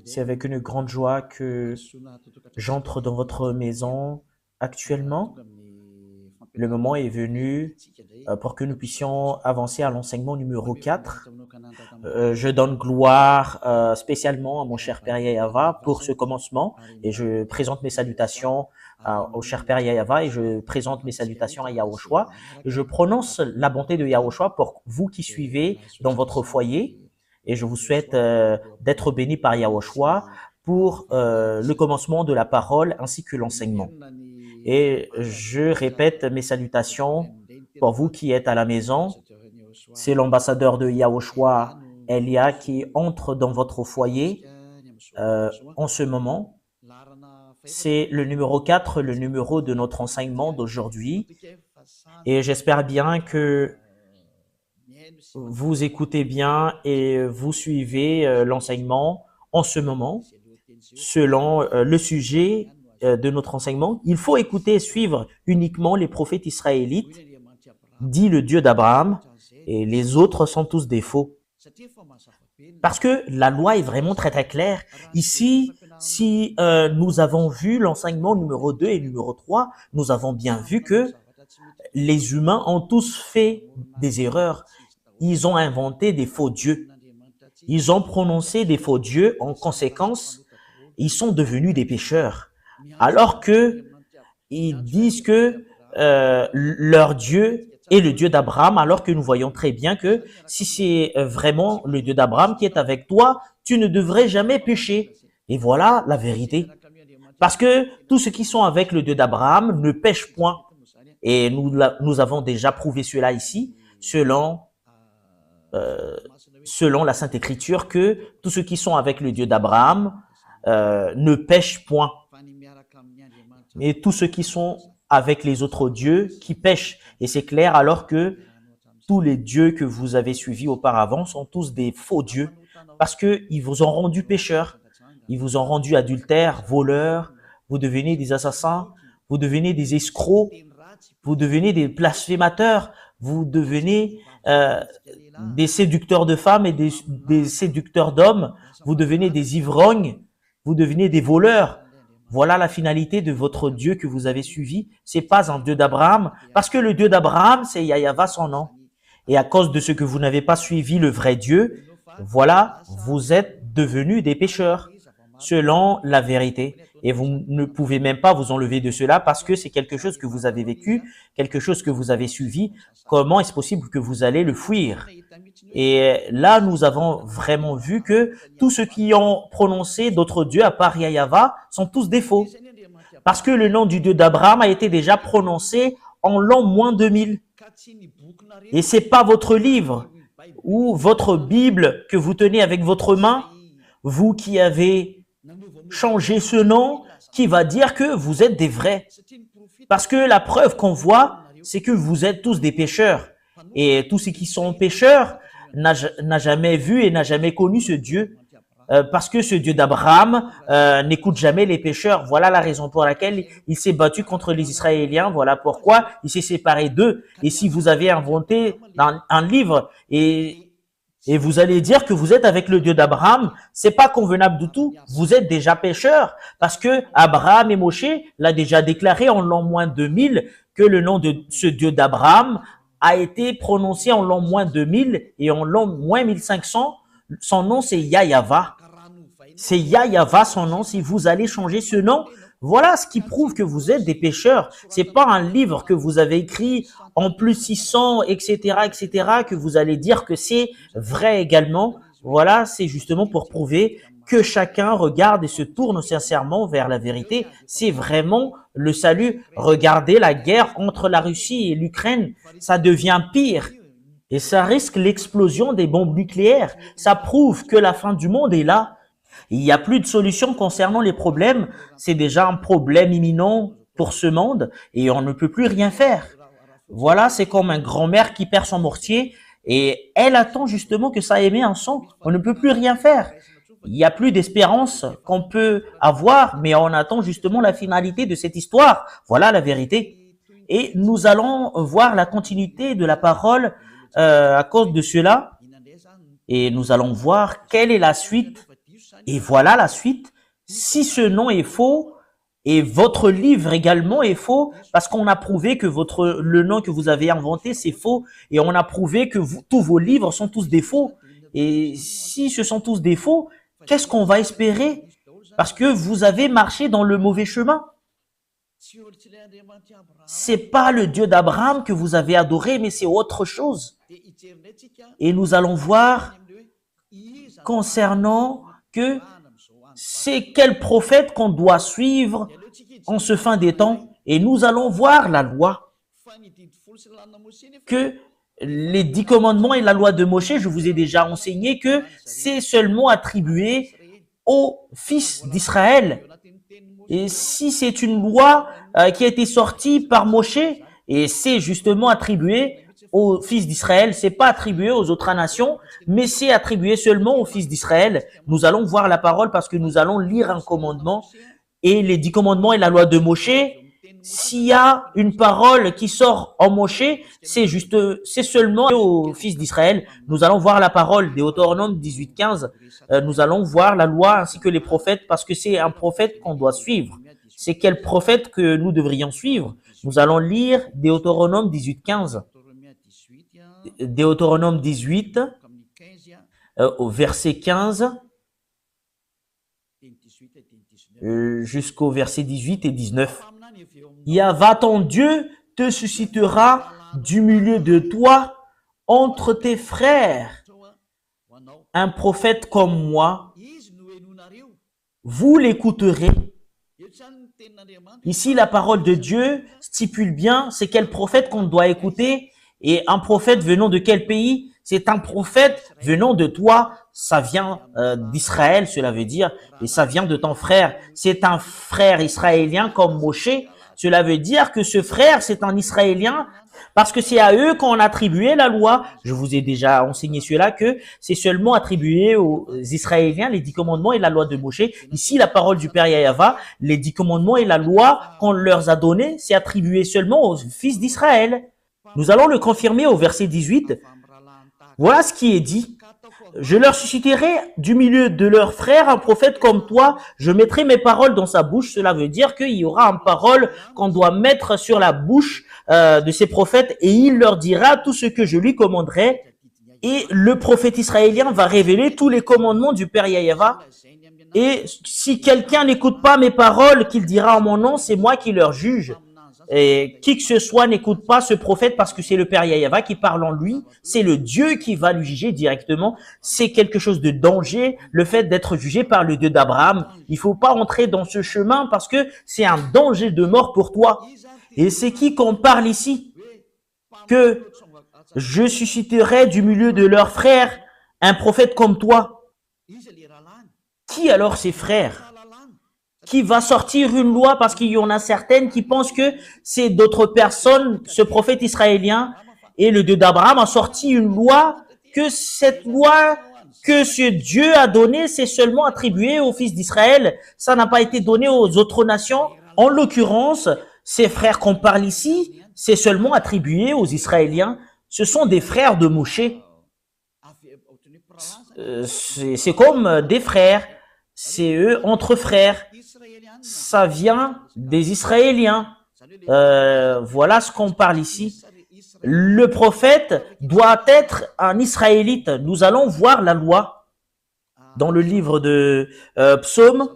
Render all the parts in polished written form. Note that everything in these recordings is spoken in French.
C'est avec une grande joie que j'entre dans votre maison actuellement. Le moment est venu pour que nous puissions avancer à l'enseignement numéro 4. Je donne gloire spécialement à mon cher Père Yayava pour ce commencement et je présente mes salutations au cher Père Yayava et je présente mes salutations à Yahushua. Et je prononce la bonté de Yahushua pour vous qui suivez dans votre foyer et je vous souhaite d'être bénis par Yahushua pour le commencement de la parole ainsi que l'enseignement. Et je répète mes salutations pour vous qui êtes à la maison. C'est l'ambassadeur de Yahushua, Elia, qui entre dans votre foyer en ce moment. C'est le numéro 4, le numéro de notre enseignement d'aujourd'hui. Et j'espère bien que vous écoutez bien et vous suivez l'enseignement en ce moment selon le sujet de notre enseignement. Il faut écouter et suivre uniquement les prophètes israélites, dit le Dieu d'Abraham, et les autres sont tous des faux. Parce que la loi est vraiment très très claire. Ici, si nous avons vu l'enseignement numéro 2 et numéro 3, nous avons bien vu que les humains ont tous fait des erreurs. Ils ont inventé des faux dieux. Ils ont prononcé des faux dieux. En conséquence, ils sont devenus des pécheurs. Alors que ils disent que leur Dieu est le Dieu d'Abraham, alors que nous voyons très bien que si c'est vraiment le Dieu d'Abraham qui est avec toi, tu ne devrais jamais pécher. Et voilà la vérité. Parce que tous ceux qui sont avec le Dieu d'Abraham ne pêchent point. Et nous avons déjà prouvé cela ici, selon la Sainte Écriture, que tous ceux qui sont avec le Dieu d'Abraham ne pêchent point. Et tous ceux qui sont avec les autres dieux qui pêchent. Et c'est clair, alors que tous les dieux que vous avez suivis auparavant sont tous des faux dieux, parce qu'ils vous ont rendu pécheurs, ils vous ont rendu adultères, voleurs, vous devenez des assassins, vous devenez des escrocs, vous devenez des blasphémateurs, vous devenez des séducteurs de femmes et des séducteurs d'hommes, vous devenez des ivrognes, vous devenez des voleurs. Voilà la finalité de votre Dieu que vous avez suivi. C'est pas un Dieu d'Abraham, parce que le Dieu d'Abraham, c'est Yahava son nom. Et à cause de ce que vous n'avez pas suivi le vrai Dieu, voilà, vous êtes devenus des pécheurs, selon la vérité. Et vous ne pouvez même pas vous enlever de cela parce que c'est quelque chose que vous avez vécu, quelque chose que vous avez suivi. Comment est-ce possible que vous allez le fuir? Et là, nous avons vraiment vu que tous ceux qui ont prononcé d'autres dieux à part Yahava sont tous des faux. Parce que le nom du Dieu d'Abraham a été déjà prononcé en l'an moins 2000. Et c'est pas votre livre ou votre Bible que vous tenez avec votre main, vous qui avez changé ce nom, qui va dire que vous êtes des vrais. Parce que la preuve qu'on voit, c'est que vous êtes tous des pécheurs. Et tous ceux qui sont pécheurs n'a jamais vu et n'a jamais connu ce Dieu. Parce que ce Dieu d'Abraham n'écoute jamais les pécheurs. Voilà la raison pour laquelle il s'est battu contre les Israéliens. Voilà pourquoi il s'est séparé d'eux. Et si vous avez inventé un livre et vous allez dire que vous êtes avec le Dieu d'Abraham, c'est pas convenable du tout. Vous êtes déjà pécheurs parce que Abraham et Moshe l'a déjà déclaré en l'an moins 2000 que le nom de ce Dieu d'Abraham a été prononcé en l'an moins 2000 et en l'an moins 1500. Son nom, c'est Yahava. C'est Yahava son nom. Si vous allez changer ce nom, voilà ce qui prouve que vous êtes des pécheurs. C'est pas un livre que vous avez écrit en plus 600, etc., que vous allez dire que c'est vrai également. Voilà, c'est justement pour prouver que chacun regarde et se tourne sincèrement vers la vérité. C'est vraiment le salut. Regardez la guerre entre la Russie et l'Ukraine. Ça devient pire. Et ça risque l'explosion des bombes nucléaires. Ça prouve que la fin du monde est là. Il n'y a plus de solution concernant les problèmes. C'est déjà un problème imminent pour ce monde et on ne peut plus rien faire. Voilà, c'est comme un grand-mère qui perd son mortier et elle attend justement que ça émette un son. On ne peut plus rien faire. Il n'y a plus d'espérance qu'on peut avoir, mais on attend justement la finalité de cette histoire. Voilà la vérité. Et nous allons voir la continuité de la parole à cause de cela. Et nous allons voir quelle est la suite Et voilà la suite. Si ce nom est faux, et votre livre également est faux, parce qu'on a prouvé que le nom que vous avez inventé, c'est faux, et on a prouvé que tous vos livres sont tous des faux. Et si ce sont tous des faux, qu'est-ce qu'on va espérer? Parce que vous avez marché dans le mauvais chemin. C'est pas le Dieu d'Abraham que vous avez adoré, mais c'est autre chose. Et nous allons voir concernant que c'est quel prophète qu'on doit suivre en ce fin des temps. Et nous allons voir la loi. Que les 10 commandements et la loi de Moshe, je vous ai déjà enseigné que c'est seulement attribué aux fils d'Israël. Et si c'est une loi qui a été sortie par Moshe, et c'est justement attribué aux fils d'Israël, c'est pas attribué aux autres nations, mais c'est attribué seulement aux fils d'Israël. Nous allons voir la parole parce que nous allons lire un commandement et les 10 commandements et la loi de Moshe. S'il y a une parole qui sort en Moshe, c'est seulement aux fils d'Israël. Nous allons voir la parole, Deutéronome 18:15. Nous allons voir la loi ainsi que les prophètes parce que c'est un prophète qu'on doit suivre. C'est quel prophète que nous devrions suivre? Nous allons lire Deutéronome 18:15. Deutéronome 18, au verset 15 jusqu'au verset 18 et 19. Yahva ton Dieu te suscitera du milieu de toi entre tes frères un prophète comme moi. Vous l'écouterez. Ici, la parole de Dieu stipule bien c'est quel prophète qu'on doit écouter. Et un prophète venant de quel pays? C'est un prophète venant de toi. Ça vient d'Israël, cela veut dire, et ça vient de ton frère. C'est un frère israélien comme Moshe. Cela veut dire que ce frère, c'est un Israélien parce que c'est à eux qu'on a attribué la loi. Je vous ai déjà enseigné cela, que c'est seulement attribué aux Israéliens, les 10 commandements et la loi de Moshe. Ici, la parole du Père Yahva, les 10 commandements et la loi qu'on leur a donnée, c'est attribué seulement aux fils d'Israël. Nous allons le confirmer au verset 18. Voilà ce qui est dit. Je leur susciterai du milieu de leurs frères un prophète comme toi. Je mettrai mes paroles dans sa bouche. Cela veut dire qu'il y aura une parole qu'on doit mettre sur la bouche de ces prophètes et il leur dira tout ce que je lui commanderai. Et le prophète israélien va révéler tous les commandements du Père Yahva. Et si quelqu'un n'écoute pas mes paroles qu'il dira en mon nom, c'est moi qui leur juge. Et qui que ce soit n'écoute pas ce prophète parce que c'est le Père Yahva qui parle en lui. C'est le Dieu qui va lui juger directement. C'est quelque chose de danger, le fait d'être jugé par le Dieu d'Abraham. Il faut pas entrer dans ce chemin parce que c'est un danger de mort pour toi. Et c'est qui qu'on parle ici? Que je susciterai du milieu de leurs frères un prophète comme toi. Qui alors ces frères? Qui va sortir une loi parce qu'il y en a certaines qui pensent que c'est d'autres personnes, ce prophète israélien et le Dieu d'Abraham a sorti une loi, que cette loi que ce Dieu a donnée, c'est seulement attribué aux fils d'Israël. Ça n'a pas été donné aux autres nations. En l'occurrence, ces frères qu'on parle ici, c'est seulement attribué aux Israéliens. Ce sont des frères de Moshe. C'est comme des frères. C'est eux entre frères. Ça vient des Israéliens. Voilà ce qu'on parle ici. Le prophète doit être un Israélite. Nous allons voir la loi dans le livre de Psaume,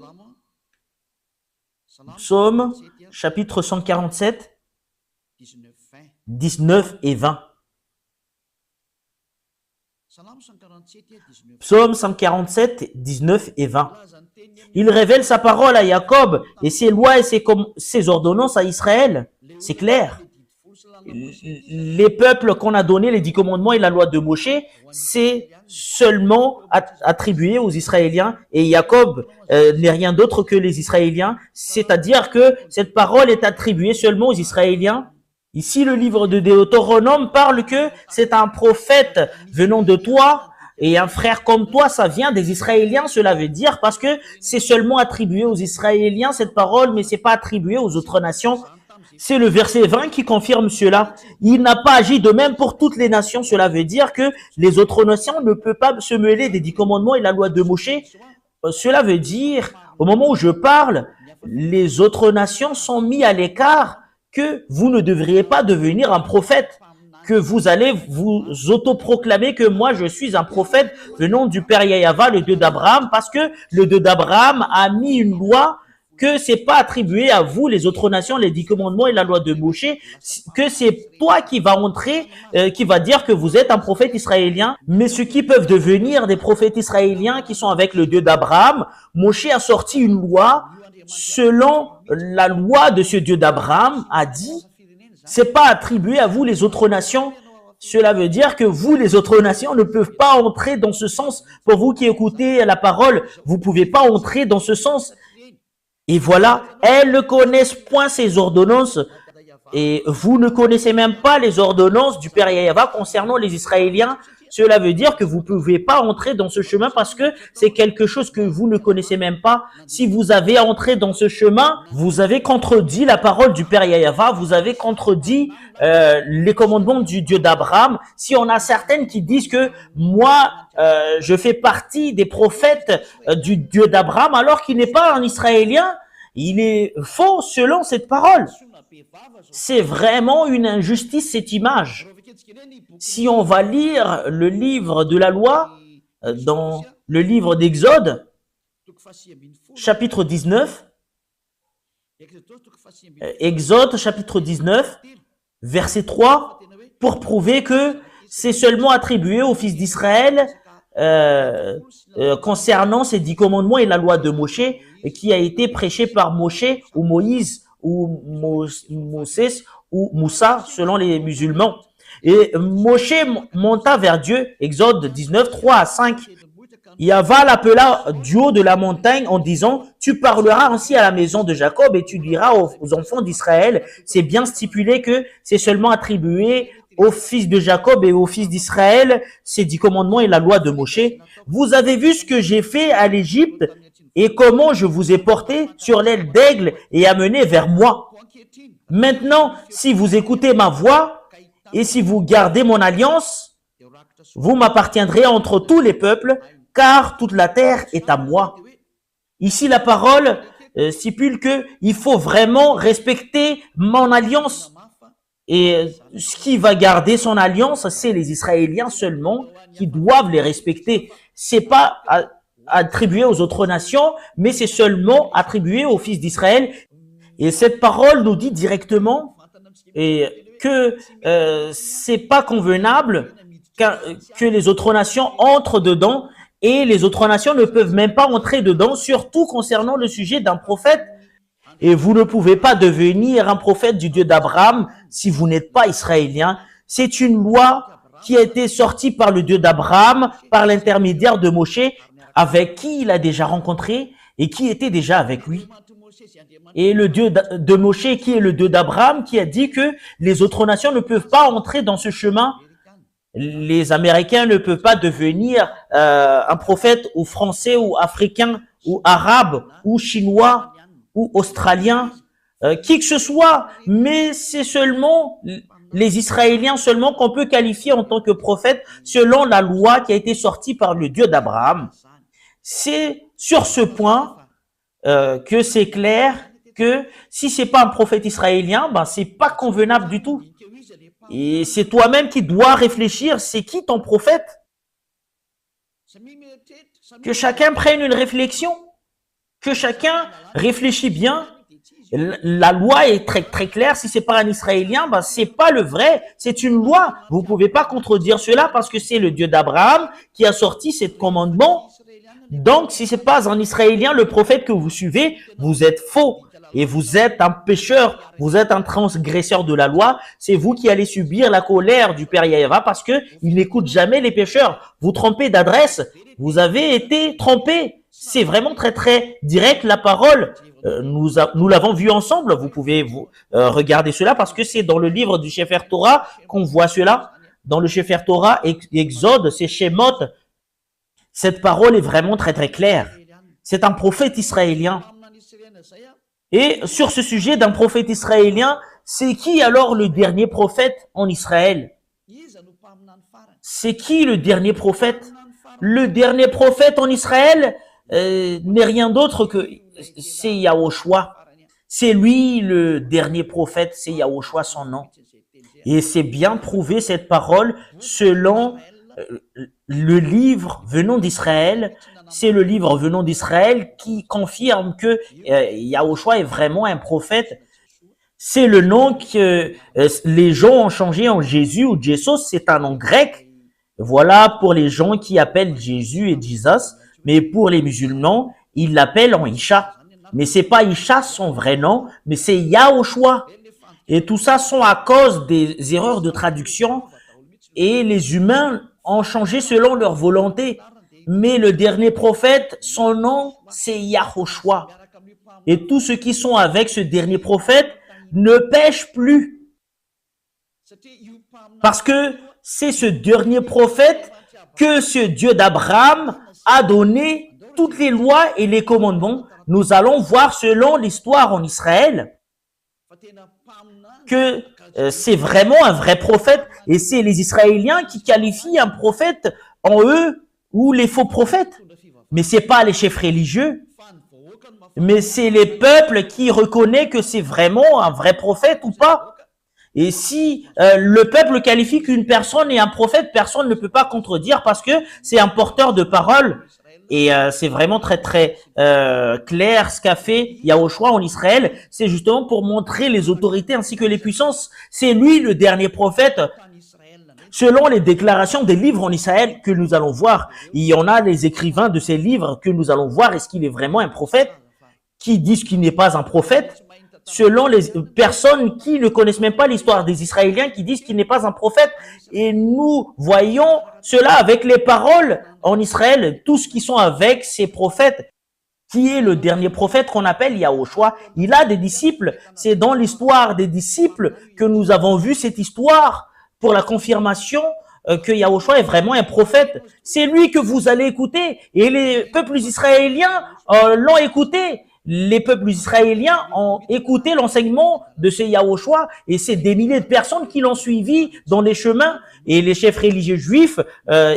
chapitre 147, 19 et 20. Psaume 147, 19 et 20. Il révèle sa parole à Jacob et ses lois et ses ordonnances à Israël. C'est clair. Les peuples qu'on a donnés, les 10 commandements et la loi de Moshe, c'est seulement attribué aux Israéliens. Et Jacob n'est rien d'autre que les Israéliens. C'est-à-dire que cette parole est attribuée seulement aux Israéliens. Ici, le livre de Deutéronome parle que c'est un prophète venant de toi. Et un frère comme toi, ça vient des Israéliens, cela veut dire, parce que c'est seulement attribué aux Israéliens, cette parole, mais c'est pas attribué aux autres nations. C'est le verset 20 qui confirme cela. Il n'a pas agi de même pour toutes les nations. Cela veut dire que les autres nations ne peuvent pas se mêler des 10 commandements et la loi de Moshe. cela veut dire, au moment où je parle, les autres nations sont mis à l'écart, que vous ne devriez pas devenir un prophète, que vous allez vous autoproclamer que moi je suis un prophète venant du Père Yahva, le Dieu d'Abraham, parce que le Dieu d'Abraham a mis une loi que c'est pas attribué à vous, les autres nations, les 10 commandements et la loi de Moshe, que c'est toi qui va entrer, qui va dire que vous êtes un prophète israélien. Mais ceux qui peuvent devenir des prophètes israéliens qui sont avec le Dieu d'Abraham, Moshe a sorti une loi selon la loi de ce Dieu d'Abraham, a dit, c'est pas attribué à vous, les autres nations. Cela veut dire que vous, les autres nations, ne peuvent pas entrer dans ce sens. Pour vous qui écoutez la parole, vous pouvez pas entrer dans ce sens. Et voilà, elles ne connaissent point ces ordonnances. Et vous ne connaissez même pas les ordonnances du Père Yahva concernant les Israéliens. Cela veut dire que vous ne pouvez pas entrer dans ce chemin parce que c'est quelque chose que vous ne connaissez même pas. Si vous avez entré dans ce chemin, vous avez contredit la parole du Père Yahva, vous avez contredit les commandements du Dieu d'Abraham. Si on a certaines qui disent que moi, je fais partie des prophètes du Dieu d'Abraham alors qu'il n'est pas un Israélien, il est faux selon cette parole. C'est vraiment une injustice, cette image. Si on va lire le livre de la loi, dans le livre d'Exode, chapitre 19, Exode chapitre 19, verset 3, pour prouver que c'est seulement attribué aux fils d'Israël concernant ces 10 commandements et la loi de Moshe, qui a été prêché par Moshe ou Moïse ou Moses ou Moussa selon les musulmans. Et Moshe monta vers Dieu, Exode 19, 3 à 5. Yahva l'appela du haut de la montagne en disant, tu parleras ainsi à la maison de Jacob et tu diras aux enfants d'Israël, c'est bien stipulé que c'est seulement attribué aux fils de Jacob et aux fils d'Israël, ces 10 commandements et la loi de Moshe. Vous avez vu ce que j'ai fait à l'Égypte et comment je vous ai porté sur l'aile d'aigle et amené vers moi. Maintenant, si vous écoutez ma voix, et si vous gardez mon alliance, vous m'appartiendrez entre tous les peuples, car toute la terre est à moi. Ici, la parole stipule que il faut vraiment respecter mon alliance. Et ce qui va garder son alliance, c'est les Israéliens seulement qui doivent les respecter. C'est pas attribué aux autres nations, mais c'est seulement attribué aux fils d'Israël. Et cette parole nous dit directement que c'est pas convenable que les autres nations entrent dedans et les autres nations ne peuvent même pas entrer dedans, surtout concernant le sujet d'un prophète. Et vous ne pouvez pas devenir un prophète du Dieu d'Abraham si vous n'êtes pas israélien. C'est une loi qui a été sortie par le Dieu d'Abraham, par l'intermédiaire de Moshe, avec qui il a déjà rencontré et qui était déjà avec lui. Et le Dieu de Moshe, qui est le Dieu d'Abraham, qui a dit que les autres nations ne peuvent pas entrer dans ce chemin. Les Américains ne peuvent pas devenir un prophète ou français ou africain ou arabe ou chinois ou australien, qui que ce soit. Mais c'est seulement les Israéliens seulement qu'on peut qualifier en tant que prophète selon la loi qui a été sortie par le Dieu d'Abraham. C'est sur ce point que c'est clair que si c'est pas un prophète israélien, ben c'est pas convenable du tout. Et c'est toi-même qui dois réfléchir, c'est qui ton prophète? Que chacun prenne une réflexion, que chacun réfléchit bien. La loi est très très claire. Si c'est pas un Israélien, ben c'est pas le vrai. C'est une loi. Vous pouvez pas contredire cela parce que c'est le Dieu d'Abraham qui a sorti ce commandement. Donc, si c'est pas un Israélien, le prophète que vous suivez, vous êtes faux. Et vous êtes un pécheur, vous êtes un transgresseur de la loi. C'est vous qui allez subir la colère du Père Yahva parce que il n'écoute jamais les pécheurs. Vous trompez d'adresse, vous avez été trompé. C'est vraiment très très direct la parole. Nous l'avons vu ensemble. Vous pouvez regarder cela parce que c'est dans le livre du Sefer Torah qu'on voit cela. Dans le Sefer Torah, Exode, c'est Shemot. Cette parole est vraiment très très claire. C'est un prophète israélien. Et sur ce sujet d'un prophète israélien, c'est qui alors le dernier prophète en Israël? C'est qui le dernier prophète? Le dernier prophète en Israël, n'est rien d'autre que c'est Yahushua. C'est lui le dernier prophète, c'est Yahushua son nom. Et c'est bien prouvé cette parole selon le livre venant d'Israël. C'est le livre venant d'Israël qui confirme que Yahushua est vraiment un prophète. C'est le nom que les gens ont changé en Jésus ou Jesus, c'est un nom grec. Voilà pour les gens qui appellent Jésus et Jesus, mais pour les musulmans, ils l'appellent en Isha. Mais c'est pas Isha son vrai nom, mais c'est Yahushua. Et tout ça sont à cause des erreurs de traduction et les humains ont changé selon leur volonté. Mais le dernier prophète, son nom, c'est Yahushua. Et tous ceux qui sont avec ce dernier prophète ne pêchent plus. Parce que c'est ce dernier prophète que ce Dieu d'Abraham a donné toutes les lois et les commandements. Nous allons voir selon l'histoire en Israël que c'est vraiment un vrai prophète et c'est les Israéliens qui qualifient un prophète en eux ou les faux prophètes. Mais c'est pas les chefs religieux, mais c'est les peuples qui reconnaissent que c'est vraiment un vrai prophète ou pas. Et si le peuple qualifie qu'une personne est un prophète, personne ne peut pas contredire parce que c'est un porteur de parole. Et c'est vraiment très très clair ce qu'a fait Yahushua en Israël. C'est justement pour montrer les autorités ainsi que les puissances. C'est lui le dernier prophète. Selon les déclarations des livres en Israël que nous allons voir, il y en a des écrivains de ces livres que nous allons voir. Est-ce qu'il est vraiment un prophète? Qui disent qu'il n'est pas un prophète? Selon les personnes qui ne connaissent même pas l'histoire des Israéliens, qui disent qu'il n'est pas un prophète. Et nous voyons cela avec les paroles en Israël, tous qui sont avec ces prophètes. Qui est le dernier prophète qu'on appelle Yahushua? Il a des disciples. C'est dans l'histoire des disciples que nous avons vu cette histoire pour la confirmation que Yahushua est vraiment un prophète. C'est lui que vous allez écouter. Et les peuples israéliens l'ont écouté. Les peuples israéliens ont écouté l'enseignement de ce Yahushua et c'est des milliers de personnes qui l'ont suivi dans les chemins. Et les chefs religieux juifs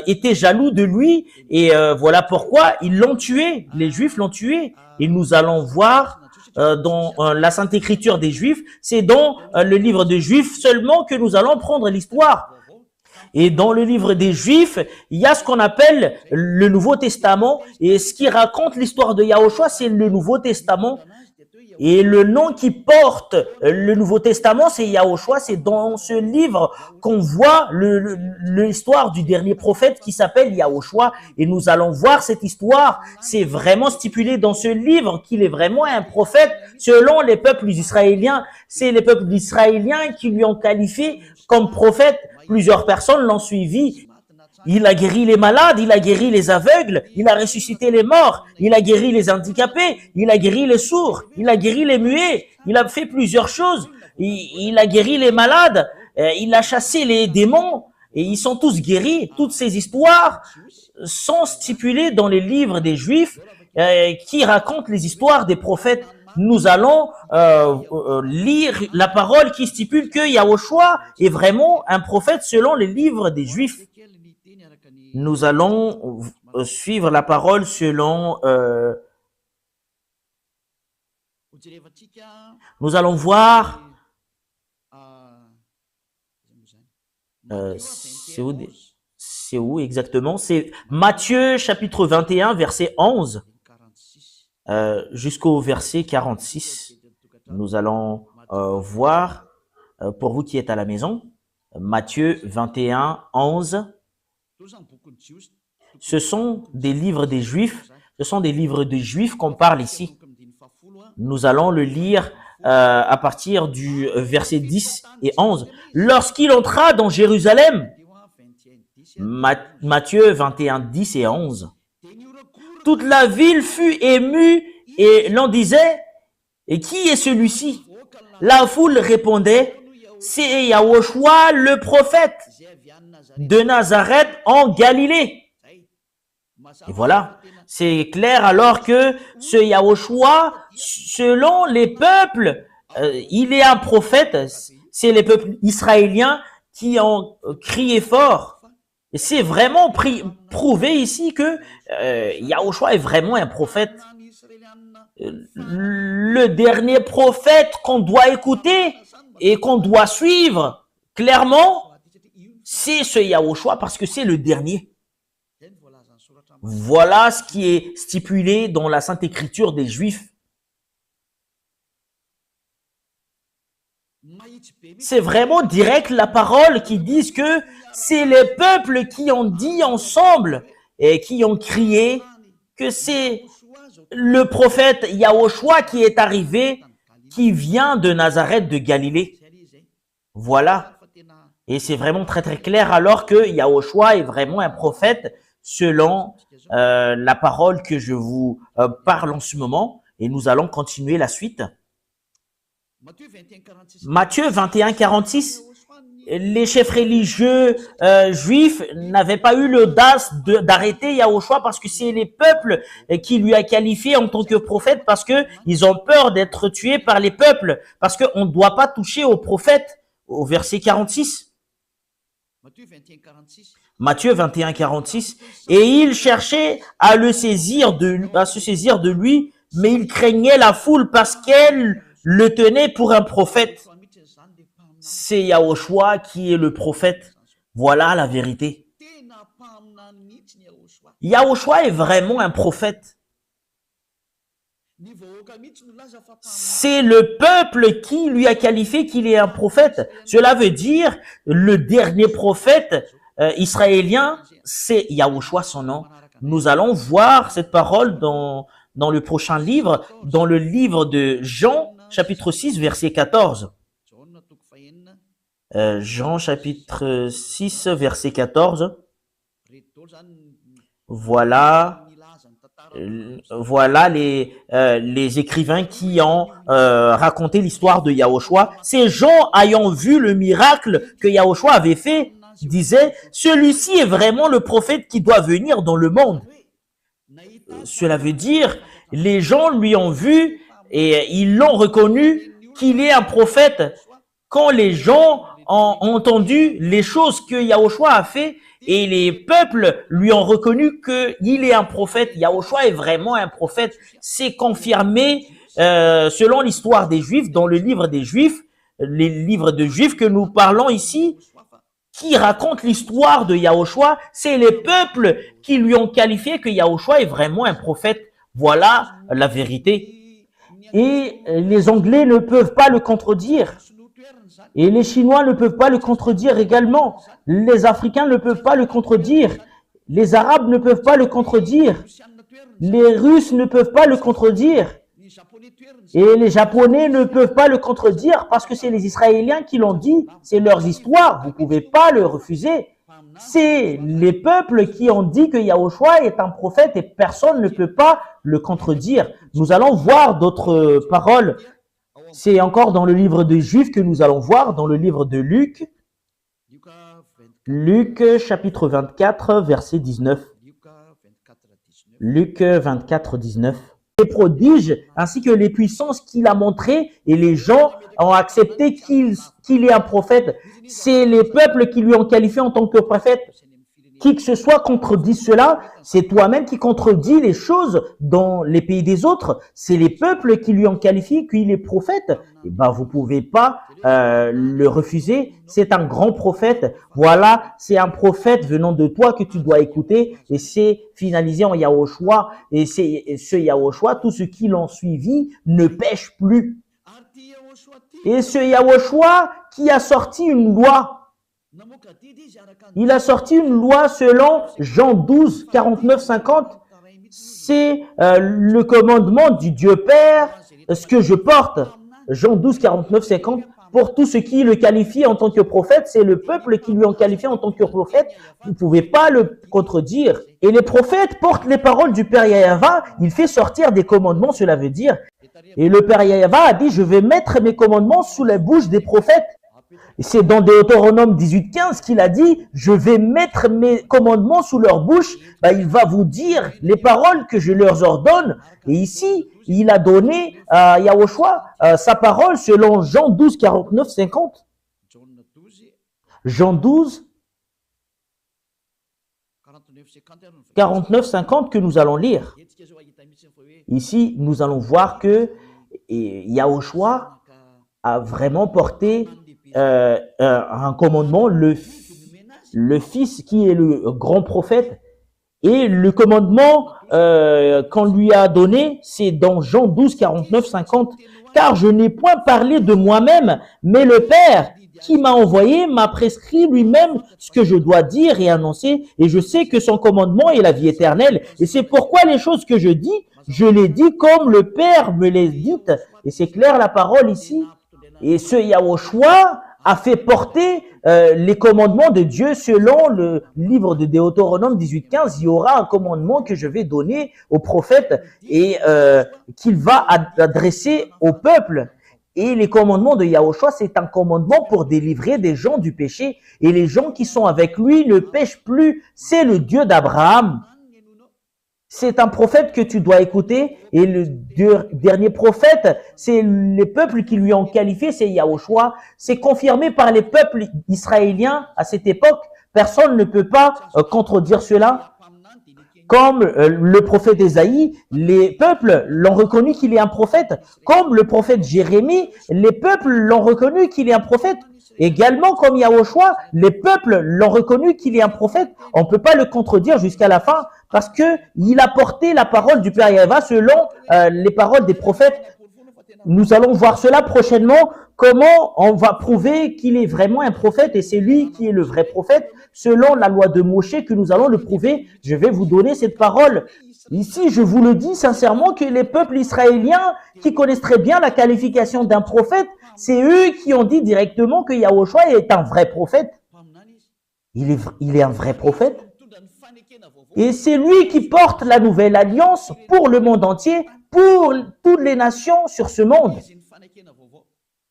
étaient jaloux de lui et voilà pourquoi ils l'ont tué. Les juifs l'ont tué. Et nous allons voir dans la Sainte Écriture des Juifs, c'est dans le livre des Juifs seulement que nous allons prendre l'histoire. Et dans le livre des Juifs, il y a ce qu'on appelle le Nouveau Testament. Et ce qui raconte l'histoire de Yahushua, c'est le Nouveau Testament. Et le nom qui porte le Nouveau Testament, c'est Yahushua. C'est dans ce livre qu'on voit l'histoire du dernier prophète qui s'appelle Yahushua. Et nous allons voir cette histoire. C'est vraiment stipulé dans ce livre qu'il est vraiment un prophète selon les peuples israéliens. C'est les peuples israéliens qui lui ont qualifié comme prophète. Plusieurs personnes l'ont suivi. Il a guéri les malades, il a guéri les aveugles, il a ressuscité les morts, il a guéri les handicapés, il a guéri les sourds, il a guéri les muets, il a fait plusieurs choses. Il a guéri les malades, il a chassé les démons et ils sont tous guéris. Toutes ces histoires sont stipulées dans les livres des Juifs qui racontent les histoires des prophètes. Nous allons lire la parole qui stipule que Yahushua est vraiment un prophète selon les livres des Juifs. Nous allons suivre la parole selon... nous allons voir... c'est où exactement? C'est Matthieu chapitre 21, verset 11. Jusqu'au verset 46, nous allons voir, pour vous qui êtes à la maison, Matthieu 21, 11. Ce sont des livres des Juifs, qu'on parle ici. Nous allons le lire à partir du verset 10 et 11. Lorsqu'il entra dans Jérusalem, Matthieu 21, 10 et 11. Toute la ville fut émue et l'on disait, et qui est celui-ci? La foule répondait, c'est Yahushua le prophète de Nazareth en Galilée. Et voilà, c'est clair alors que ce Yahushua, selon les peuples, il est un prophète. C'est les peuples israéliens qui ont crié fort. Et c'est vraiment prouvé ici que Yahushua est vraiment un prophète. Le dernier prophète qu'on doit écouter et qu'on doit suivre, clairement, c'est ce Yahushua parce que c'est le dernier. Voilà ce qui est stipulé dans la Sainte Écriture des Juifs. C'est vraiment direct la parole qui dit que c'est les peuples qui ont dit ensemble et qui ont crié que c'est le prophète Yahushua qui est arrivé, qui vient de Nazareth de Galilée. Voilà. Et c'est vraiment très très clair alors que Yahushua est vraiment un prophète selon la parole que je vous parle en ce moment. Et nous allons continuer la suite. Matthieu 21, 46. Les chefs religieux juifs n'avaient pas eu l'audace d'arrêter Yahushua parce que c'est les peuples qui lui a qualifié en tant que prophète parce que ils ont peur d'être tués par les peuples parce qu'on ne doit pas toucher aux prophètes au verset 46. Matthieu 21, 46. Et il cherchait à se saisir de lui, mais il craignait la foule parce qu'elle le tenait pour un prophète. C'est Yahushua qui est le prophète. Voilà la vérité. Yahushua est vraiment un prophète. C'est le peuple qui lui a qualifié qu'il est un prophète. Cela veut dire le dernier prophète israélien, c'est Yahushua son nom. Nous allons voir cette parole dans le prochain livre, dans le livre de Jean, chapitre 6, verset 14. Jean, chapitre 6, verset 14. Voilà les écrivains qui ont raconté l'histoire de Yahushua. Ces gens ayant vu le miracle que Yahushua avait fait, disaient, celui-ci est vraiment le prophète qui doit venir dans le monde. Cela veut dire, les gens lui ont vu et ils l'ont reconnu qu'il est un prophète. Quand les gens ont entendu les choses que Yahushua a fait, et les peuples lui ont reconnu qu'il est un prophète. Yahushua est vraiment un prophète. C'est confirmé selon l'histoire des Juifs, dans le livre des Juifs, les livres de Juifs que nous parlons ici, qui racontent l'histoire de Yahushua. C'est les peuples qui lui ont qualifié que Yahushua est vraiment un prophète. Voilà la vérité. Et les Anglais ne peuvent pas le contredire. Et les Chinois ne peuvent pas le contredire également. Les Africains ne peuvent pas le contredire. Les Arabes ne peuvent pas le contredire. Les Russes ne peuvent pas le contredire. Et les Japonais ne peuvent pas le contredire parce que c'est les Israéliens qui l'ont dit. C'est leur histoire. Vous ne pouvez pas le refuser. C'est les peuples qui ont dit que Yahushua est un prophète et personne ne peut pas le contredire. Nous allons voir d'autres paroles. C'est encore dans le livre des Juifs que nous allons voir, dans le livre de Luc. Luc, chapitre 24, verset 19. Luc 24, 19. Les prodiges, ainsi que les puissances qu'il a montrées, et les gens ont accepté qu'il est un prophète. C'est les peuples qui lui ont qualifié en tant que prophète. Qui que ce soit contredit cela, c'est toi-même qui contredis les choses dans les pays des autres. C'est les peuples qui lui ont qualifié qu'il est prophète. Eh ben, vous pouvez pas le refuser. C'est un grand prophète. Voilà, c'est un prophète venant de toi que tu dois écouter. Et c'est finalisé en Yahushua. Et c'est ce Yahushua, tous ceux qui l'ont suivi ne pêchent plus. Et ce Yahushua qui a sorti une loi. Il a sorti une loi selon Jean 12, 49, 50. C'est le commandement du Dieu Père, ce que je porte. Jean 12, 49, 50. Pour tous ceux qui le qualifient en tant que prophète, c'est le peuple qui lui ont qualifié en tant que prophète. Vous ne pouvez pas le contredire. Et les prophètes portent les paroles du Père Yahva. Il fait sortir des commandements, cela veut dire. Et le Père Yahva a dit, je vais mettre mes commandements sous la bouche des prophètes. C'est dans Deutéronome 18:15 qu'il a dit, je vais mettre mes commandements sous leur bouche. Il va vous dire les paroles que je leur ordonne. Et ici, il a donné à Yahushua sa parole selon Jean 12, 49, 50. Jean 12, 49, 50 que nous allons lire. Ici, nous allons voir que Yahushua a vraiment porté un commandement, le Fils qui est le grand prophète. Et le commandement qu'on lui a donné, c'est dans Jean 12, 49, 50. « Car je n'ai point parlé de moi-même, mais le Père qui m'a envoyé m'a prescrit lui-même ce que je dois dire et annoncer. Et je sais que son commandement est la vie éternelle. Et c'est pourquoi les choses que je dis, je les dis comme le Père me les dit. » Et c'est clair la parole ici. Et ce Yahushua a fait porter les commandements de Dieu selon le livre de Deutéronome 18:15. Il y aura un commandement que je vais donner au prophète et qu'il va adresser au peuple. Et les commandements de Yahushua, c'est un commandement pour délivrer des gens du péché. Et les gens qui sont avec lui ne pêchent plus. C'est le Dieu d'Abraham. C'est un prophète que tu dois écouter. Et le dernier prophète, c'est les peuples qui lui ont qualifié, c'est Yahushua. C'est confirmé par les peuples israéliens à cette époque. Personne ne peut pas contredire cela. Comme le prophète Ésaïe, les peuples l'ont reconnu qu'il est un prophète. Comme le prophète Jérémie, les peuples l'ont reconnu qu'il est un prophète. Également, comme Yahushua, les peuples l'ont reconnu qu'il est un prophète. On ne peut pas le contredire jusqu'à la fin parce que il a porté la parole du Père Yahvé selon les paroles des prophètes. Nous allons voir cela prochainement, comment on va prouver qu'il est vraiment un prophète et c'est lui qui est le vrai prophète. Selon la loi de Moshe que nous allons le prouver, je vais vous donner cette parole. Ici, je vous le dis sincèrement que les peuples israéliens qui connaissent très bien la qualification d'un prophète, c'est eux qui ont dit directement que Yahushua est un vrai prophète. Il est un vrai prophète. Et c'est lui qui porte la nouvelle alliance pour le monde entier, pour toutes les nations sur ce monde.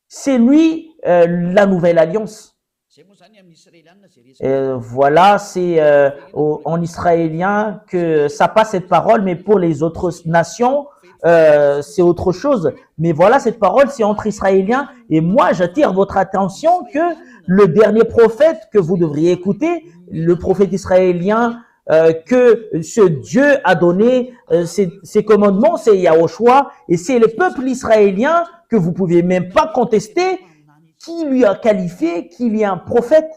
C'est lui la nouvelle alliance. Voilà, c'est en israélien que ça passe cette parole, mais pour les autres nations, c'est autre chose. Mais voilà, cette parole, c'est entre Israéliens. Et moi, j'attire votre attention que le dernier prophète que vous devriez écouter, le prophète israélien, que ce Dieu a donné ses commandements, c'est Yahushua, et c'est le peuple israélien que vous pouvez même pas contester, qui lui a qualifié qu'il est un prophète.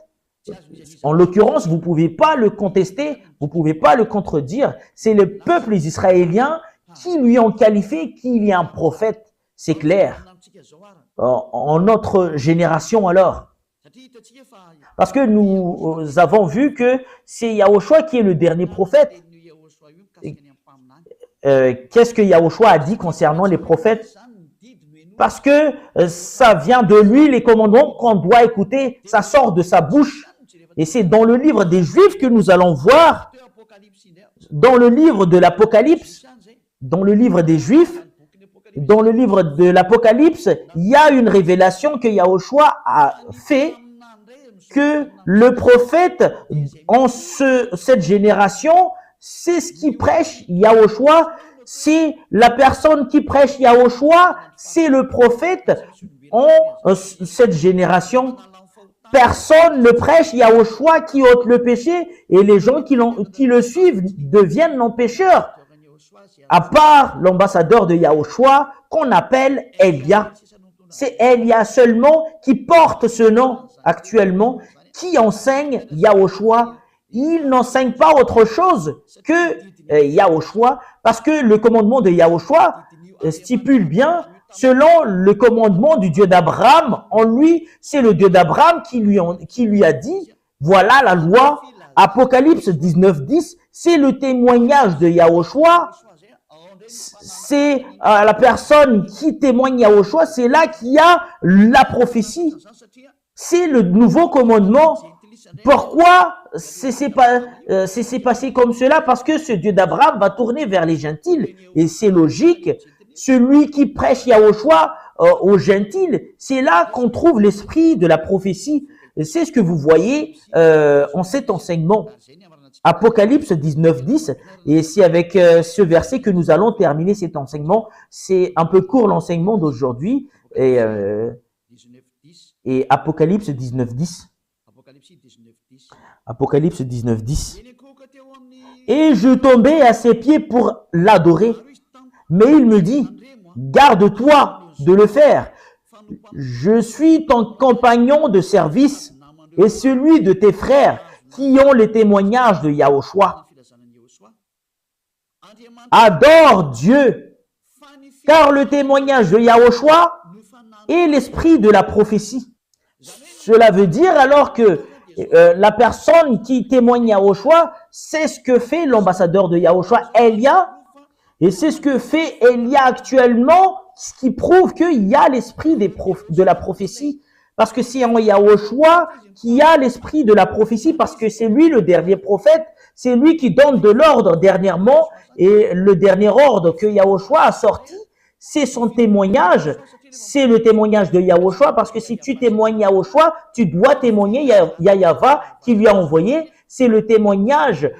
En l'occurrence, vous pouvez pas le contester, vous pouvez pas le contredire. C'est le peuple israélien qui lui ont qualifié qu'il est un prophète. C'est clair. En notre génération alors. Parce que nous avons vu que c'est Yahushua qui est le dernier prophète. Qu'est-ce que Yahushua a dit concernant les prophètes? Parce que ça vient de lui, les commandements qu'on doit écouter, ça sort de sa bouche. Et c'est dans le livre des Juifs que nous allons voir, dans le livre de l'Apocalypse, dans le livre des Juifs, dans le livre de l'Apocalypse, il y a une révélation que Yahushua a fait, que le prophète en cette génération, c'est ce qui prêche Yahushua, c'est la personne qui prêche Yahushua, c'est le prophète en cette génération. Personne ne prêche Yahushua qui ôte le péché et les gens qui le suivent deviennent non-pécheurs. À part l'ambassadeur de Yahushua qu'on appelle Elia. C'est Elia seulement qui porte ce nom actuellement, qui enseigne Yahushua. Il n'enseigne pas autre chose que Yahushua, parce que le commandement de Yahushua stipule bien, selon le commandement du Dieu d'Abraham, en lui, c'est le Dieu d'Abraham qui lui a dit, voilà la loi, Apocalypse 19:10, c'est le témoignage de Yahushua, c'est la personne qui témoigne Yahushua, c'est là qu'il y a la prophétie. C'est le nouveau commandement. Pourquoi c'est passé comme cela? Parce que ce Dieu d'Abraham va tourner vers les gentils. Et c'est logique. Celui qui prêche Yahushua aux gentils, c'est là qu'on trouve l'esprit de la prophétie. C'est ce que vous voyez en cet enseignement. Apocalypse 19:10, et c'est avec ce verset que nous allons terminer cet enseignement. C'est un peu court l'enseignement d'aujourd'hui, et Apocalypse 19:10. Apocalypse 19, 10. Et je tombais à ses pieds pour l'adorer. Mais il me dit, garde-toi de le faire. Je suis ton compagnon de service et celui de tes frères qui ont les témoignages de Yahushua. Adore Dieu, car le témoignage de Yahushua est l'esprit de la prophétie. Cela veut dire alors que la personne qui témoigne Yahushua, c'est ce que fait l'ambassadeur de Yahushua, Elia, et c'est ce que fait Elia actuellement, ce qui prouve qu'il y a l'esprit de la prophétie. Parce que c'est en Yahushua qui a l'esprit de la prophétie, parce que c'est lui le dernier prophète, c'est lui qui donne de l'ordre dernièrement, et le dernier ordre que Yahushua a sorti, c'est son témoignage, c'est le témoignage de Yahushua, parce que si tu témoignes Yahushua, tu dois témoigner Yahava qui lui a envoyé. C'est le témoignage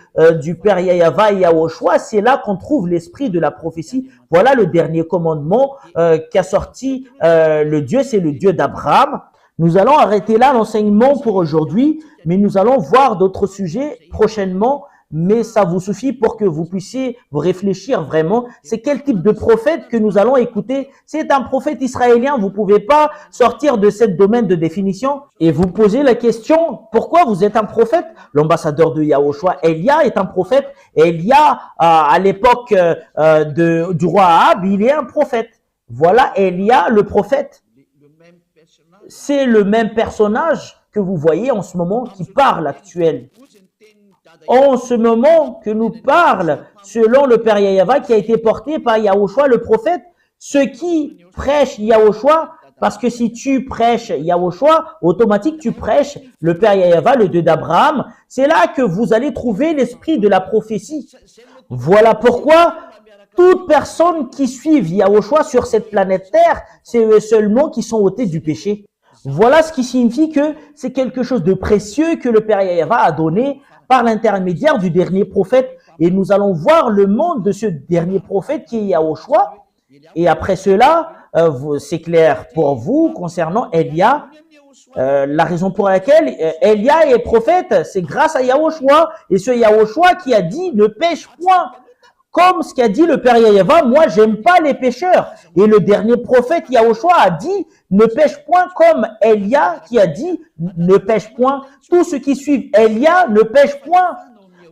du Père Yahava et Yahushua, c'est là qu'on trouve l'esprit de la prophétie. Voilà le dernier commandement qu'a sorti le Dieu, c'est le Dieu d'Abraham. Nous allons arrêter là l'enseignement pour aujourd'hui, mais nous allons voir d'autres sujets prochainement. Mais ça vous suffit pour que vous puissiez vous réfléchir vraiment. C'est quel type de prophète que nous allons écouter? C'est un prophète israélien. Vous pouvez pas sortir de ce domaine de définition et vous poser la question, pourquoi vous êtes un prophète? L'ambassadeur de Yahushua, Elia, est un prophète. Elia, à l'époque du roi Ahab, il est un prophète. Voilà Elia, le prophète. C'est le même personnage que vous voyez en ce moment qui parle actuel. En ce moment que nous parle, selon le Père Yahava qui a été porté par Yahushua le prophète, ceux qui prêchent Yahushua, parce que si tu prêches Yahushua, automatiquement tu prêches le Père Yahava, le Dieu d'Abraham. C'est là que vous allez trouver l'esprit de la prophétie. Voilà pourquoi toute personne qui suit Yahushua sur cette planète Terre, c'est eux seulement qui sont ôtés du péché. Voilà ce qui signifie que c'est quelque chose de précieux que le Père Yahava a donné par l'intermédiaire du dernier prophète. Et nous allons voir le monde de ce dernier prophète qui est Yahushua. Et après cela, c'est clair pour vous concernant Elia. La raison pour laquelle Elia est prophète, c'est grâce à Yahushua. Et ce Yahushua qui a dit ne pêche point. Comme ce qu'a dit le Père Yahava, moi j'aime pas les pécheurs. Et le dernier prophète Yahushua a dit ne pêche point, comme Elia qui a dit ne pêche point. Tous ceux qui suivent Elia ne pêchent point.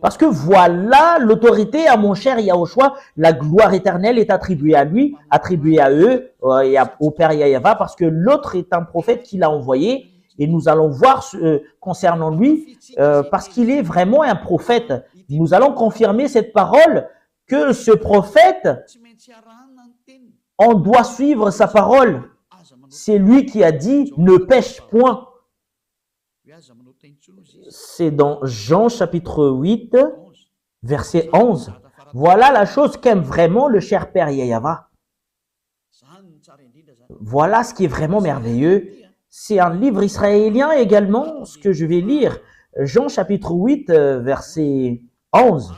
Parce que voilà l'autorité à mon cher Yahushua, la gloire éternelle est attribuée à lui, attribuée à eux et au Père Yahava, parce que l'autre est un prophète qu'il a envoyé. Et nous allons voir concernant lui, parce qu'il est vraiment un prophète. Nous allons confirmer cette parole que ce prophète, on doit suivre sa parole. C'est lui qui a dit « ne pêche point ». C'est dans Jean chapitre 8, verset 11. Voilà la chose qu'aime vraiment le cher Père Yahava. Voilà ce qui est vraiment merveilleux. C'est un livre israélien également, ce que je vais lire. Jean chapitre 8, verset 11.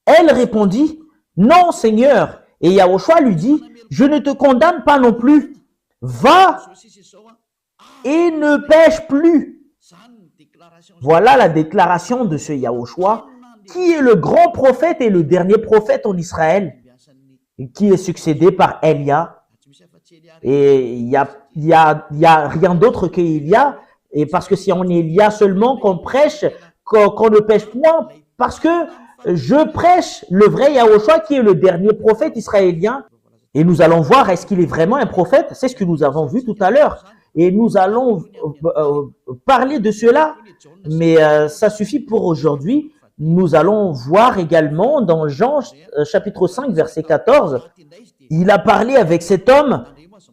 Elle répondit, non Seigneur. Et Yahushua lui dit, je ne te condamne pas non plus. Va et ne pêche plus. Voilà la déclaration de ce Yahushua, qui est le grand prophète et le dernier prophète en Israël, qui est succédé par Elia. Et il y a rien d'autre qu'Elia. Et parce que si on est Elia seulement qu'on prêche, qu'on ne pêche point, parce que je prêche le vrai Yahushua qui est le dernier prophète israélien. Et nous allons voir, est-ce qu'il est vraiment un prophète? C'est ce que nous avons vu tout à l'heure. Et nous allons parler de cela. Mais ça suffit pour aujourd'hui. Nous allons voir également dans Jean chapitre 5, verset 14. Il a parlé avec cet homme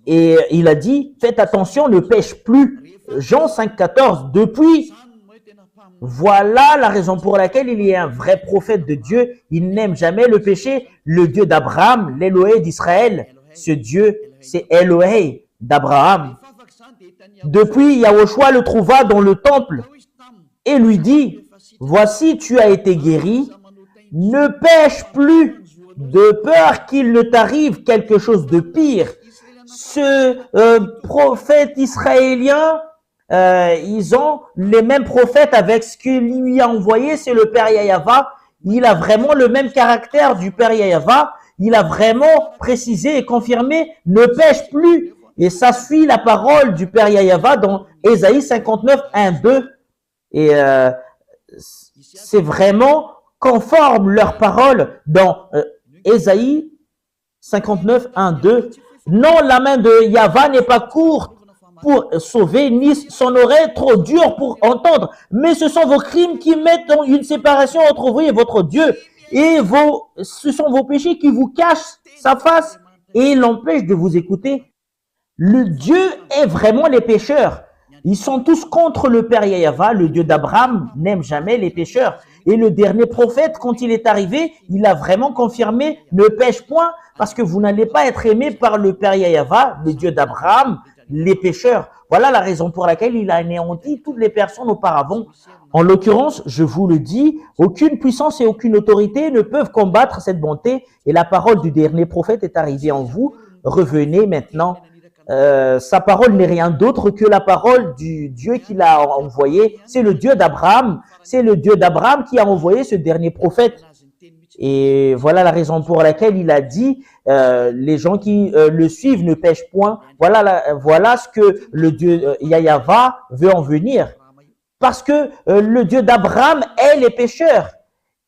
et il a dit, faites attention, ne pêche plus. Jean 5, 14. Depuis, voilà la raison pour laquelle il est un vrai prophète de Dieu. Il n'aime jamais le péché. Le Dieu d'Abraham, l'Élohé d'Israël. Ce Dieu, c'est Élohé d'Abraham. Depuis, Yahushua le trouva dans le temple et lui dit, voici, tu as été guéri. Ne pêche plus de peur qu'il ne t'arrive quelque chose de pire. Ce prophète israélien ils ont les mêmes prophètes avec ce qu'il lui a envoyé, c'est le Père Yahava. Il a vraiment le même caractère du Père Yahava. Il a vraiment précisé et confirmé, ne pêche plus. Et ça suit la parole du Père Yahava dans Ésaïe 59, 1, 2. Et c'est vraiment conforme leur parole dans Ésaïe 59, 1, 2. Non, la main de Yahva n'est pas courte pour sauver, ni son oreille trop dure pour entendre. Mais ce sont vos crimes qui mettent une séparation entre vous et votre Dieu. Et ce sont vos péchés qui vous cachent sa face et l'empêchent de vous écouter. Le Dieu est vraiment les pécheurs. Ils sont tous contre le Père Yahva. Le Dieu d'Abraham n'aime jamais les pécheurs. Et le dernier prophète, quand il est arrivé, il a vraiment confirmé, ne pêche point, parce que vous n'allez pas être aimé par le Père Yahva, le Dieu d'Abraham, les pécheurs. Voilà la raison pour laquelle il a anéanti toutes les personnes auparavant. En l'occurrence, je vous le dis, aucune puissance et aucune autorité ne peuvent combattre cette bonté. Et la parole du dernier prophète est arrivée en vous. Revenez maintenant. Sa parole n'est rien d'autre que la parole du Dieu qu'il a envoyé. C'est le Dieu d'Abraham. C'est le Dieu d'Abraham qui a envoyé ce dernier prophète. Et voilà la raison pour laquelle il a dit les gens qui le suivent ne pêchent point. Voilà ce que le Dieu Yahva veut en venir. Parce que le Dieu d'Abraham est les pécheurs.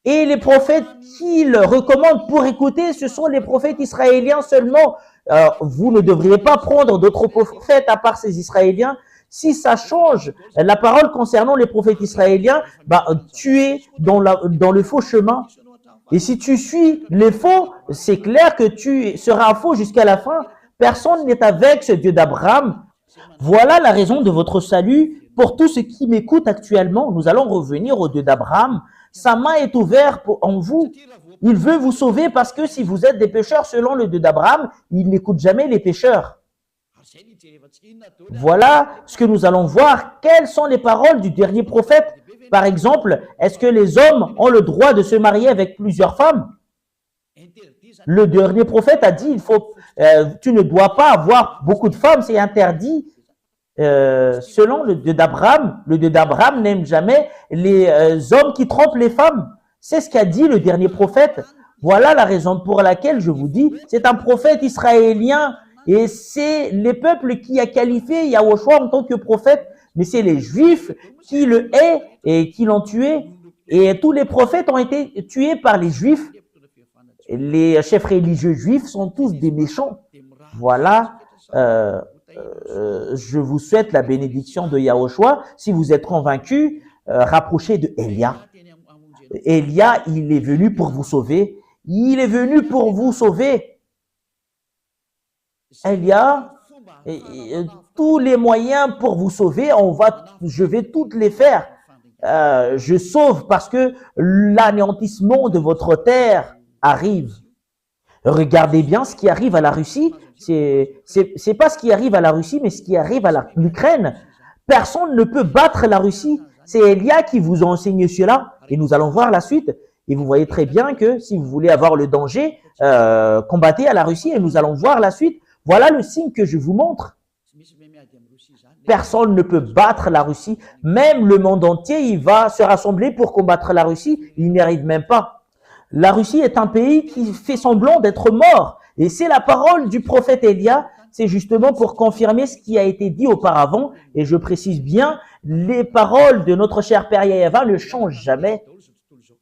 Et les prophètes qu'il recommande pour écouter, ce sont les prophètes israéliens seulement. Vous ne devriez pas prendre d'autres prophètes à part ces Israéliens. Si ça change la parole concernant les prophètes israéliens, tu es dans le faux chemin. Et si tu suis les faux, c'est clair que tu seras faux jusqu'à la fin. Personne n'est avec ce Dieu d'Abraham. Voilà la raison de votre salut. Pour tous ceux qui m'écoutent actuellement, nous allons revenir au Dieu d'Abraham. Sa main est ouverte en vous. Il veut vous sauver parce que si vous êtes des pécheurs selon le Dieu d'Abraham, il n'écoute jamais les pécheurs. Voilà ce que nous allons voir. Quelles sont les paroles du dernier prophète? Par exemple, est-ce que les hommes ont le droit de se marier avec plusieurs femmes? Le dernier prophète a dit, tu ne dois pas avoir beaucoup de femmes, c'est interdit. Selon le Dieu d'Abraham, le Dieu d'Abraham n'aime jamais les hommes qui trompent les femmes. C'est ce qu'a dit le dernier prophète. Voilà la raison pour laquelle je vous dis, c'est un prophète israélien et c'est les peuples qui a qualifié Yahushua en tant que prophète, mais c'est les Juifs qui le haïssent et qui l'ont tué. Et tous les prophètes ont été tués par les Juifs. Les chefs religieux juifs sont tous des méchants. Voilà. Je vous souhaite la bénédiction de Yahushua. Si vous êtes convaincus, rapprochez de Elia. Elia, il est venu pour vous sauver. Il est venu pour vous sauver. Elia, tous les moyens pour vous sauver, je vais toutes les faire. Je sauve parce que l'anéantissement de votre terre arrive. Regardez bien ce qui arrive à la Russie. C'est pas ce qui arrive à la Russie, mais ce qui arrive à l'Ukraine. Personne ne peut battre la Russie. C'est Elia qui vous a enseigné cela. Et nous allons voir la suite. Et vous voyez très bien que si vous voulez avoir le danger, combattez à la Russie. Et nous allons voir la suite. Voilà le signe que je vous montre. Personne ne peut battre la Russie. Même le monde entier, il va se rassembler pour combattre la Russie. Il n'y arrive même pas. La Russie est un pays qui fait semblant d'être mort. Et c'est la parole du prophète Elia. C'est justement pour confirmer ce qui a été dit auparavant. Et je précise bien, les paroles de notre cher Père Yahva ne changent jamais.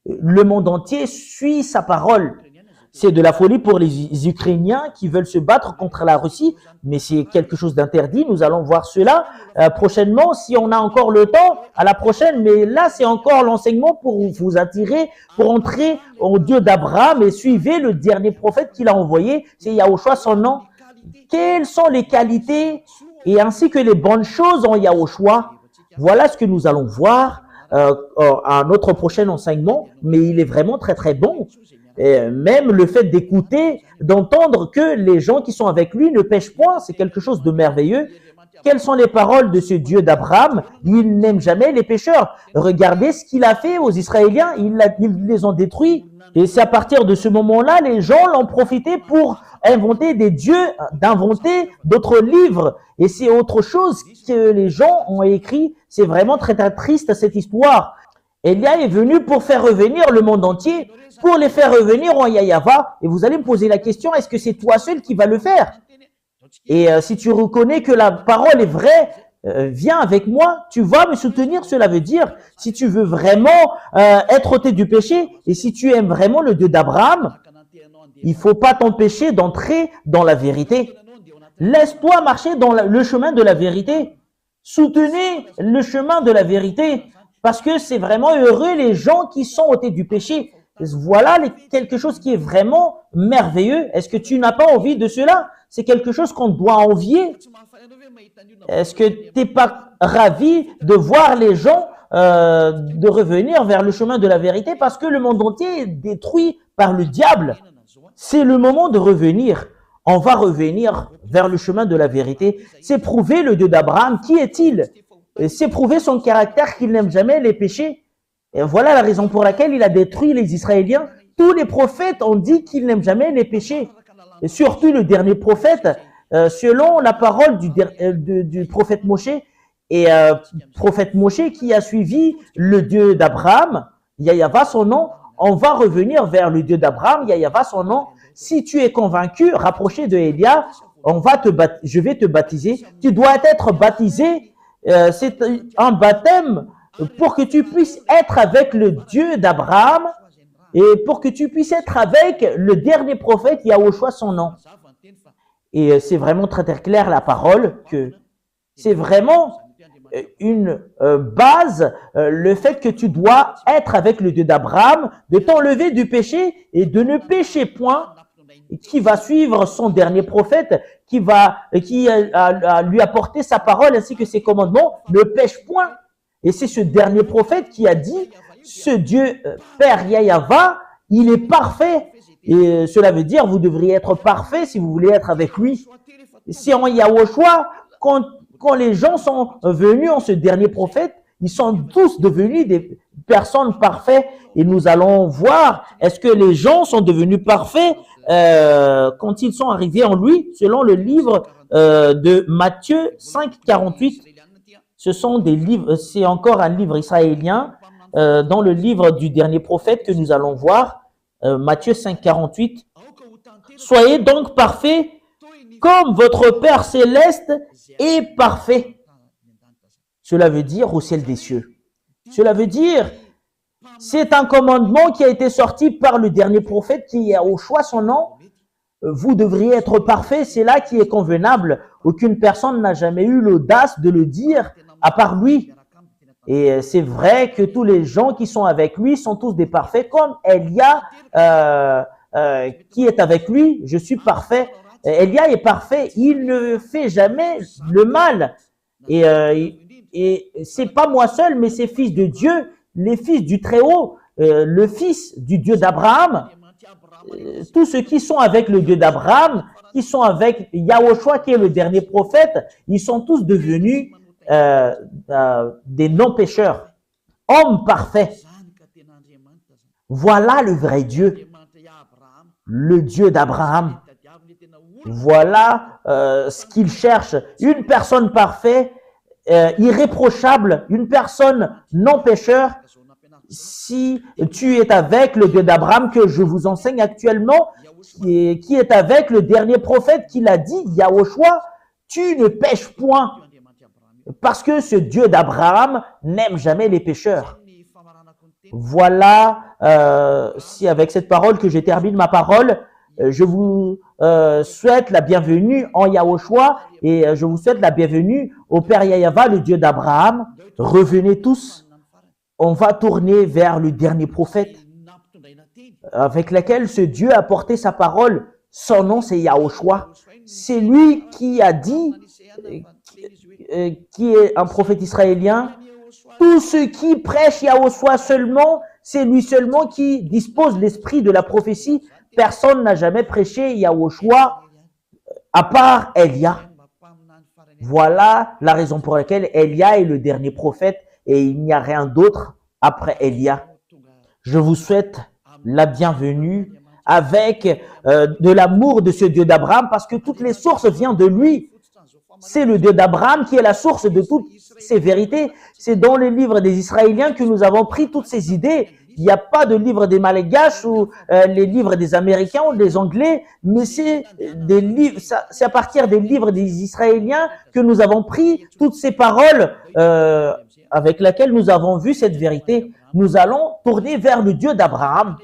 Le monde entier suit sa parole. C'est de la folie pour les Ukrainiens qui veulent se battre contre la Russie, mais c'est quelque chose d'interdit. Nous allons voir cela prochainement, si on a encore le temps, à la prochaine. Mais là, c'est encore l'enseignement pour vous attirer, pour entrer au Dieu d'Abraham et suivez le dernier prophète qu'il a envoyé. C'est Yahushua son nom. Quelles sont les qualités et ainsi que les bonnes choses en Yahushua? Voilà ce que nous allons voir à notre prochain enseignement, mais il est vraiment très très bon. Et même le fait d'écouter, d'entendre que les gens qui sont avec lui ne pêchent point, c'est quelque chose de merveilleux. Quelles sont les paroles de ce Dieu d'Abraham? Il n'aime jamais les pécheurs. Regardez ce qu'il a fait aux Israéliens. Ils les ont détruits. Et c'est à partir de ce moment-là, les gens l'ont profité pour inventer des dieux, d'inventer d'autres livres. Et c'est autre chose que les gens ont écrit. C'est vraiment très, très triste cette histoire. Élia est venu pour faire revenir le monde entier, pour les faire revenir en Yahyawa. Et vous allez me poser la question, est-ce que c'est toi seul qui va le faire? Et si tu reconnais que la parole est vraie, viens avec moi, tu vas me soutenir. Cela veut dire, si tu veux vraiment être ôté du péché, et si tu aimes vraiment le Dieu d'Abraham, il faut pas t'empêcher d'entrer dans la vérité. Laisse-toi marcher dans le chemin de la vérité. Soutenez le chemin de la vérité. Parce que c'est vraiment heureux les gens qui sont ôtés du péché. Voilà quelque chose qui est vraiment merveilleux. Est-ce que tu n'as pas envie de cela? C'est quelque chose qu'on doit envier. Est-ce que tu n'es pas ravi de voir les gens de revenir vers le chemin de la vérité? Parce que le monde entier est détruit par le diable. C'est le moment de revenir. On va revenir vers le chemin de la vérité. C'est prouver le Dieu d'Abraham. Qui est-il? C'est prouver son caractère qu'il n'aime jamais les péchés. Et voilà la raison pour laquelle il a détruit les Israéliens. Tous les prophètes ont dit qu'ils n'aiment jamais les péchés. Et surtout le dernier prophète, selon la parole du prophète Moshe, et prophète Moshe qui a suivi le Dieu d'Abraham, Yahyawa son nom, on va revenir vers le Dieu d'Abraham, Yahyawa son nom. Si tu es convaincu, rapproché de Élia, je vais te baptiser. Tu dois être baptisé. C'est un baptême pour que tu puisses être avec le Dieu d'Abraham et pour que tu puisses être avec le dernier prophète Yahushua son nom. Et c'est vraiment très très clair la parole que c'est vraiment une base, le fait que tu dois être avec le Dieu d'Abraham, de t'enlever du péché et de ne pécher point, qui va suivre son dernier prophète, qui a lui apporté sa parole ainsi que ses commandements, ne pêche point. Et c'est ce dernier prophète qui a dit, ce Dieu Père Yahyawa, il est parfait. Et cela veut dire, vous devriez être parfait si vous voulez être avec lui. Si en Yahushua, quand les gens sont venus en ce dernier prophète, ils sont tous devenus des personnes parfaites. Et nous allons voir, est-ce que les gens sont devenus parfaits quand ils sont arrivés en lui, selon le livre de Matthieu 5, 48. Ce sont des livres, c'est encore un livre israélien dans le livre du dernier prophète que nous allons voir, Matthieu 5, 48. Soyez donc parfaits comme votre Père céleste est parfait. Cela veut dire au ciel des cieux. Cela veut dire, c'est un commandement qui a été sorti par le dernier prophète qui a au choix son nom. Vous devriez être parfait, c'est là qui est convenable. Aucune personne n'a jamais eu l'audace de le dire à part lui. Et c'est vrai que tous les gens qui sont avec lui sont tous des parfaits, comme Élia qui est avec lui. Je suis parfait. Élia est parfait. Il ne fait jamais le mal. Et c'est pas moi seul, mais c'est fils de Dieu, les fils du Très-Haut, le fils du Dieu d'Abraham. Tous ceux qui sont avec le Dieu d'Abraham, qui sont avec Yahushua qui est le dernier prophète, ils sont tous devenus des non-pécheurs, hommes parfaits. Voilà le vrai Dieu, le Dieu d'Abraham. Voilà ce qu'il cherche, une personne parfaite, irréprochable, une personne non-pécheur. Si tu es avec le Dieu d'Abraham que je vous enseigne actuellement, qui est avec le dernier prophète qui l'a dit, Yahushua, tu ne pêches point. Parce que ce Dieu d'Abraham n'aime jamais les pécheurs. Voilà, si avec cette parole que je termine ma parole, je vous souhaite la bienvenue en Yahushua et je vous souhaite la bienvenue au Père Yahyawa, le Dieu d'Abraham. Revenez tous. On va tourner vers le dernier prophète avec lequel ce Dieu a porté sa parole. Son nom, c'est Yahushua. C'est lui qui a dit, qui est un prophète israélien, tous ceux qui prêchent Yahushua seulement, c'est lui seulement qui dispose l'esprit de la prophétie. Personne n'a jamais prêché Yahushua à part Élia. Voilà la raison pour laquelle Élia est le dernier prophète et il n'y a rien d'autre après Élia. Je vous souhaite la bienvenue avec de l'amour de ce Dieu d'Abraham parce que toutes les sources viennent de lui. C'est le Dieu d'Abraham qui est la source de toutes ces vérités. C'est dans le livre des Israéliens que nous avons pris toutes ces idées. Il n'y a pas de livre des Malgaches ou les livres des Américains ou des Anglais, mais c'est des livres. C'est à partir des livres des Israéliens que nous avons pris toutes ces paroles avec lesquelles nous avons vu cette vérité. Nous allons tourner vers le Dieu d'Abraham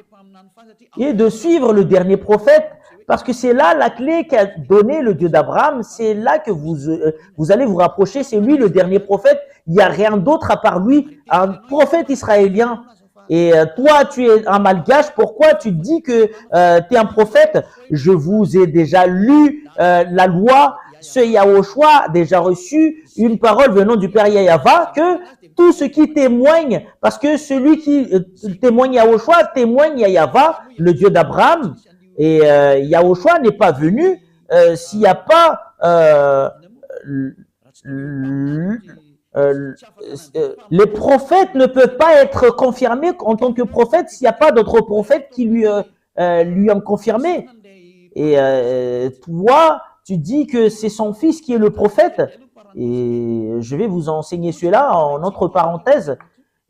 et de suivre le dernier prophète. Parce que c'est là la clé qu'a donné le Dieu d'Abraham. C'est là que vous allez vous rapprocher. C'est lui le dernier prophète. Il n'y a rien d'autre à part lui, un prophète israélien. Et toi, tu es un malgache. Pourquoi tu dis que tu es un prophète? Je vous ai déjà lu la loi. Ce Yahushua a déjà reçu une parole venant du Père Yahava que tout ce qui témoigne, parce que celui qui témoigne Yahushua témoigne Yahava, le Dieu d'Abraham. Et Yahushua n'est pas venu s'il n'y a pas les prophètes ne peuvent pas être confirmés en tant que prophètes s'il n'y a pas d'autres prophètes qui lui ont confirmé. Et toi, tu dis que c'est son fils qui est le prophète. Et je vais vous enseigner cela en entre parenthèses.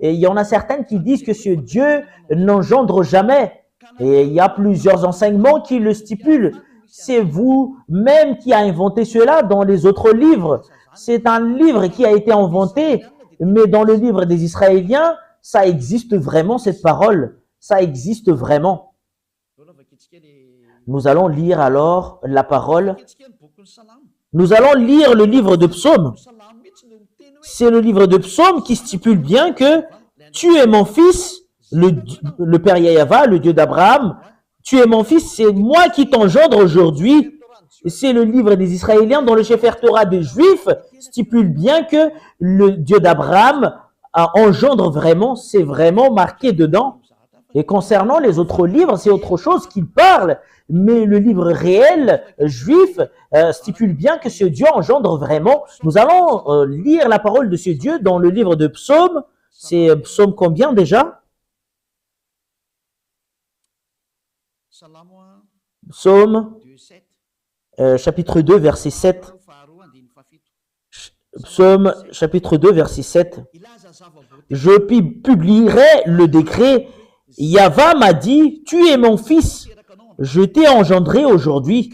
Et il y en a certaines qui disent que ce Dieu n'engendre jamais. Et il y a plusieurs enseignements qui le stipulent. C'est vous-même qui a inventé cela dans les autres livres. C'est un livre qui a été inventé, mais dans le livre des Israéliens, ça existe vraiment cette parole. Ça existe vraiment. Nous allons lire alors la parole. Nous allons lire le livre de Psaume. C'est le livre de Psaume qui stipule bien que tu es mon fils, le Père Yahava, le Dieu d'Abraham, tu es mon fils, c'est moi qui t'engendre aujourd'hui. C'est le livre des Israéliens dont le Sefer Torah des Juifs stipule bien que le Dieu d'Abraham engendre vraiment, c'est vraiment marqué dedans. Et concernant les autres livres, c'est autre chose qu'il parle. Mais le livre réel juif stipule bien que ce Dieu engendre vraiment. Nous allons lire la parole de ce Dieu dans le livre de Psaume. C'est Psaume combien déjà? Psaume chapitre 2, verset 7. Psaume chapitre 2, verset 7. Je publierai le décret. Yahva m'a dit, tu es mon fils, je t'ai engendré aujourd'hui.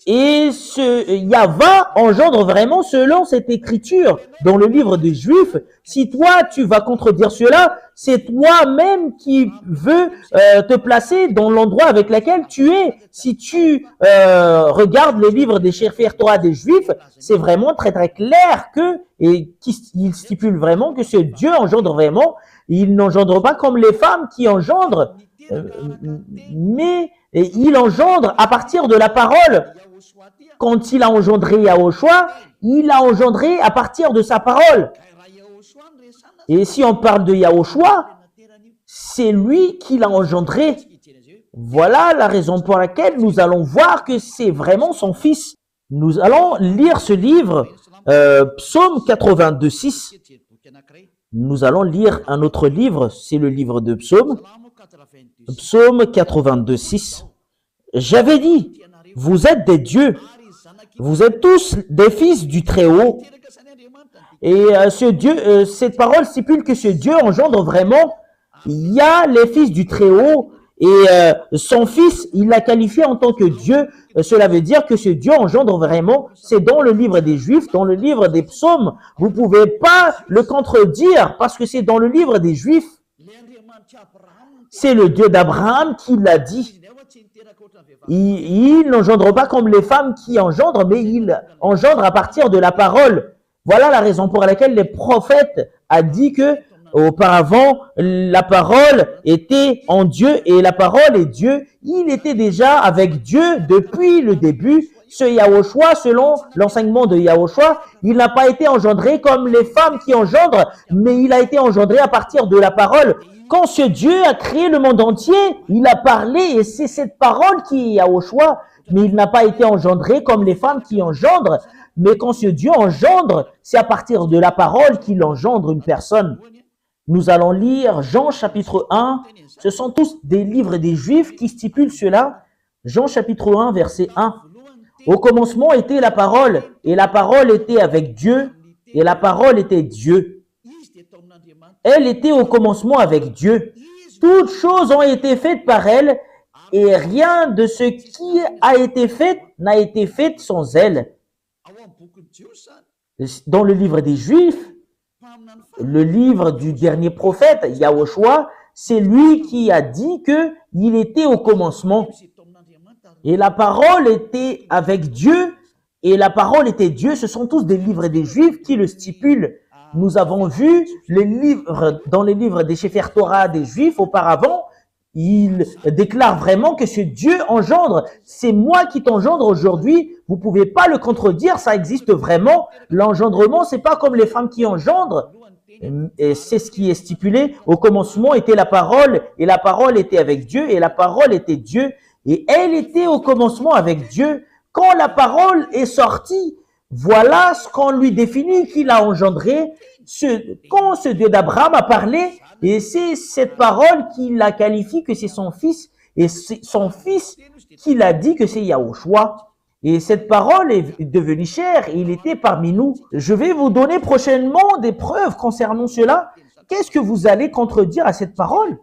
Et ce Yahva engendre vraiment selon cette écriture dans le livre des Juifs. Si toi, tu vas contredire cela, c'est toi-même qui veux te placer dans l'endroit avec lequel tu es. Si tu regardes les livres des Sefer Torah des Juifs, c'est vraiment très très clair il stipule vraiment que ce Dieu engendre vraiment. Il n'engendre pas comme les femmes qui engendrent, mais il engendre à partir de la parole. Quand il a engendré Yahushua, il a engendré à partir de sa parole. Et si on parle de Yahushua, c'est lui qui l'a engendré. Voilà la raison pour laquelle nous allons voir que c'est vraiment son fils. Nous allons lire ce livre, Psaume 82, 6. Nous allons lire un autre livre, c'est le livre de Psaume. Psaume 82, 6. J'avais dit, vous êtes des dieux, vous êtes tous des fils du Très-Haut. Et ce Dieu, cette parole stipule que ce Dieu engendre vraiment. Il y a les fils du Très-Haut et son fils, il l'a qualifié en tant que Dieu. Cela veut dire que ce Dieu engendre vraiment. C'est dans le livre des Juifs, dans le livre des Psaumes. Vous ne pouvez pas le contredire parce que c'est dans le livre des Juifs. C'est le Dieu d'Abraham qui l'a dit. Il n'engendre pas comme les femmes qui engendrent, mais il engendre à partir de la parole. Voilà la raison pour laquelle les prophètes a dit que auparavant la parole était en Dieu et la parole est Dieu. Il était déjà avec Dieu depuis le début. Ce Yahushua, selon l'enseignement de Yahushua, il n'a pas été engendré comme les femmes qui engendrent, mais il a été engendré à partir de la parole. Quand ce Dieu a créé le monde entier, il a parlé et c'est cette parole qui est Yahushua. mais il n'a pas été engendré comme les femmes qui engendrent. Mais quand ce Dieu engendre, c'est à partir de la parole qu'il engendre une personne. Nous allons lire Jean chapitre 1. Ce sont tous des livres des Juifs qui stipulent cela. Jean chapitre 1, verset 1. Au commencement était la parole, et la parole était avec Dieu, et la parole était Dieu. Elle était au commencement avec Dieu. Toutes choses ont été faites par elle, et rien de ce qui a été fait n'a été fait sans elle. Dans le livre des Juifs, le livre du dernier prophète, Yahushua, c'est lui qui a dit que il était au commencement. Et la parole était avec Dieu, et la parole était Dieu. Ce sont tous des livres des Juifs qui le stipulent. Nous avons vu les livres, dans les livres des Sefer Torah des Juifs auparavant, il déclare vraiment que ce Dieu engendre. C'est moi qui t'engendre aujourd'hui. Vous pouvez pas le contredire, ça existe vraiment. L'engendrement, c'est pas comme les femmes qui engendrent. Et c'est ce qui est stipulé. Au commencement était la parole, et la parole était avec Dieu, et la parole était Dieu, et elle était au commencement avec Dieu. Quand la parole est sortie, voilà ce qu'on lui définit qu'il a engendré. Quand ce Dieu d'Abraham a parlé, et c'est cette parole qui la qualifie que c'est son fils, et c'est son fils qui a dit que c'est Yahushua. Et cette parole est devenue chair, et il était parmi nous. Je vais vous donner prochainement des preuves concernant cela. Qu'est-ce que vous allez contredire à cette parole?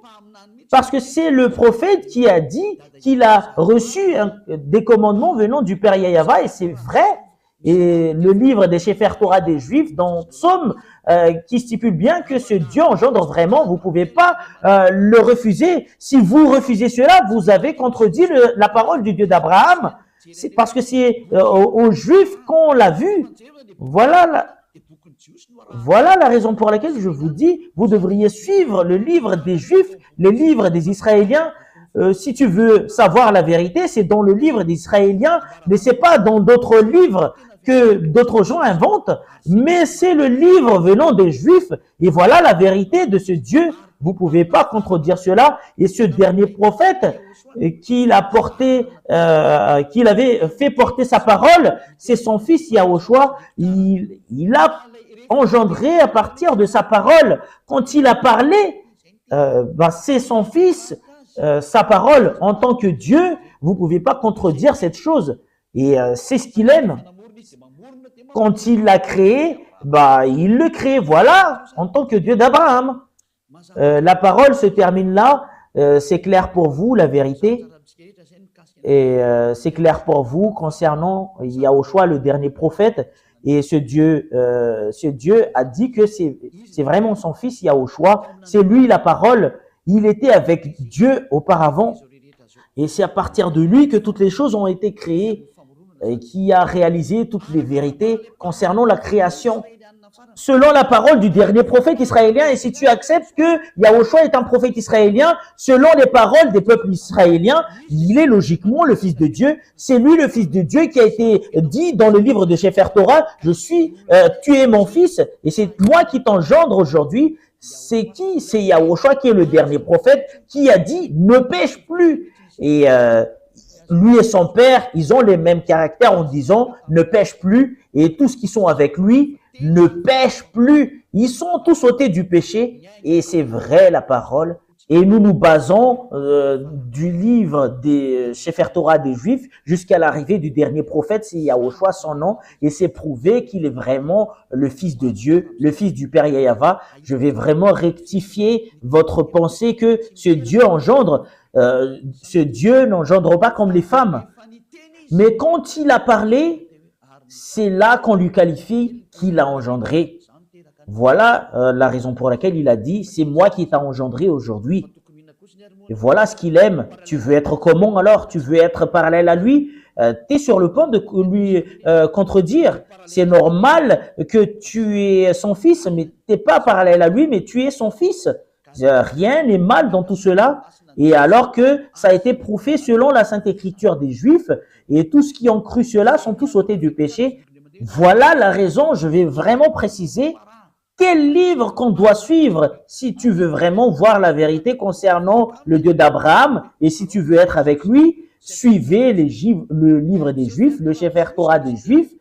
Parce que c'est le prophète qui a dit qu'il a reçu des commandements venant du Père Yahava, et c'est vrai. Et le livre des Sefer Torah des Juifs, dans Psaume, qui stipule bien que ce Dieu engendre vraiment, vous pouvez pas le refuser. Si vous refusez cela, vous avez contredit la parole du Dieu d'Abraham. C'est parce que c'est aux Juifs qu'on l'a vu. Voilà la raison pour laquelle je vous dis, vous devriez suivre le livre des Juifs, le livre des Israéliens. Si tu veux savoir la vérité, c'est dans le livre des Israéliens, mais c'est pas dans d'autres livres que d'autres gens inventent, mais c'est le livre venant des Juifs. Et voilà la vérité de ce Dieu. Vous pouvez pas contredire cela. Et ce dernier prophète qu'il avait fait porter sa parole, c'est son fils Yahushua. Il a engendré à partir de sa parole. Quand il a parlé, c'est son fils, sa parole en tant que Dieu. Vous pouvez pas contredire cette chose. Et c'est ce qu'il aime. Quand il l'a créé, il le crée, voilà, en tant que Dieu d'Abraham. La parole se termine là. C'est clair pour vous, la vérité. Et c'est clair pour vous concernant Yahushua, le dernier prophète. Et ce Dieu a dit que c'est vraiment son fils Yahushua. C'est lui la parole. Il était avec Dieu auparavant. Et c'est à partir de lui que toutes les choses ont été créées, et qui a réalisé toutes les vérités concernant la création. Selon la parole du dernier prophète israélien, et si tu acceptes que Yahushua est un prophète israélien, selon les paroles des peuples israéliens, il est logiquement le fils de Dieu. C'est lui le fils de Dieu qui a été dit dans le livre de Sefer Torah, tu es mon fils, et c'est moi qui t'engendre aujourd'hui. C'est qui? C'est Yahushua qui est le dernier prophète, qui a dit, ne pêche plus. Et lui et son père, ils ont les mêmes caractères en disant, ne pêche plus, et tous qui sont avec lui, ne pêchent plus. Ils sont tous ôtés du péché, et c'est vrai la parole. Et nous nous basons du livre des Sefer Torah des Juifs jusqu'à l'arrivée du dernier prophète, c'est Yahushua son nom, et c'est prouvé qu'il est vraiment le fils de Dieu, le fils du Père Yahava. Je vais vraiment rectifier votre pensée que ce Dieu engendre. Ce Dieu n'engendre pas comme les femmes. Mais quand il a parlé, c'est là qu'on lui qualifie qu'il a engendré. Voilà la raison pour laquelle il a dit, c'est moi qui t'a engendré aujourd'hui. Et voilà ce qu'il aime. Tu veux être comment alors? Tu veux être parallèle à lui? Tu es sur le point de lui contredire. C'est normal que tu es son fils, mais tu n'es pas parallèle à lui, mais tu es son fils. Rien n'est mal dans tout cela. Et alors que ça a été prouvé selon la Sainte Écriture des Juifs, et tous qui ont cru cela sont tous ôtés du péché. Voilà la raison, je vais vraiment préciser quel livre qu'on doit suivre si tu veux vraiment voir la vérité concernant le Dieu d'Abraham, et si tu veux être avec lui. suivez le livre des Juifs, le Sefer Torah des Juifs.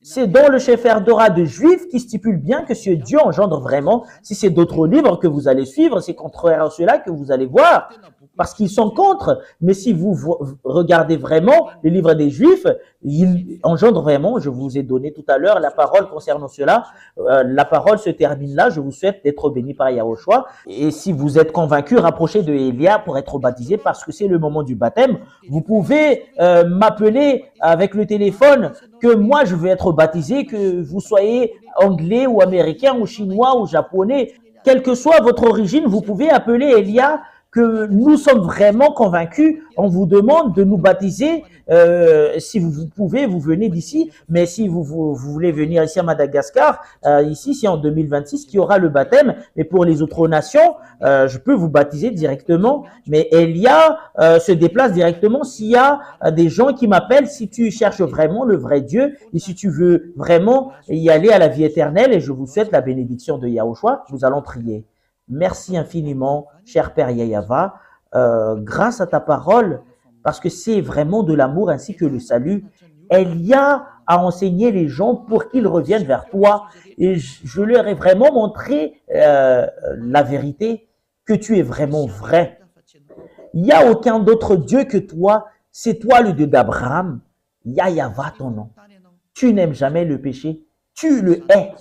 C'est dans le Sefer Torah des Juifs qui stipule bien que si Dieu engendre vraiment, si c'est d'autres livres que vous allez suivre, c'est contraire à cela que vous allez voir, parce qu'ils sont contre. Mais si vous regardez vraiment les livres des Juifs, ils engendrent vraiment, je vous ai donné tout à l'heure la parole concernant cela, la parole se termine là, je vous souhaite d'être béni par Yahushua. Et si vous êtes convaincu, rapprochez de Elia pour être baptisé, parce que c'est le moment du baptême. Vous pouvez m'appeler avec le téléphone, que moi je veux être baptisé, que vous soyez anglais ou américain ou chinois ou japonais, quelle que soit votre origine, vous pouvez appeler Elia, que nous sommes vraiment convaincus. On vous demande de nous baptiser. Si vous pouvez, vous venez d'ici. Mais si vous voulez venir ici à Madagascar, ici c'est en 2026 qu'il y aura le baptême. Mais pour les autres nations, je peux vous baptiser directement. Mais Elia se déplace directement s'il y a des gens qui m'appellent. Si tu cherches vraiment le vrai Dieu et si tu veux vraiment y aller à la vie éternelle, et je vous souhaite la bénédiction de Yahushua, nous allons prier. Merci infiniment, cher Père Yahava, grâce à ta parole, parce que c'est vraiment de l'amour ainsi que le salut. Elia a enseigné les gens pour qu'ils reviennent vers toi, et je leur ai vraiment montré la vérité, que tu es vraiment vrai. Il n'y a aucun d'autre Dieu que toi, c'est toi le Dieu d'Abraham. Yahava ton nom. Tu n'aimes jamais le péché, tu le hais.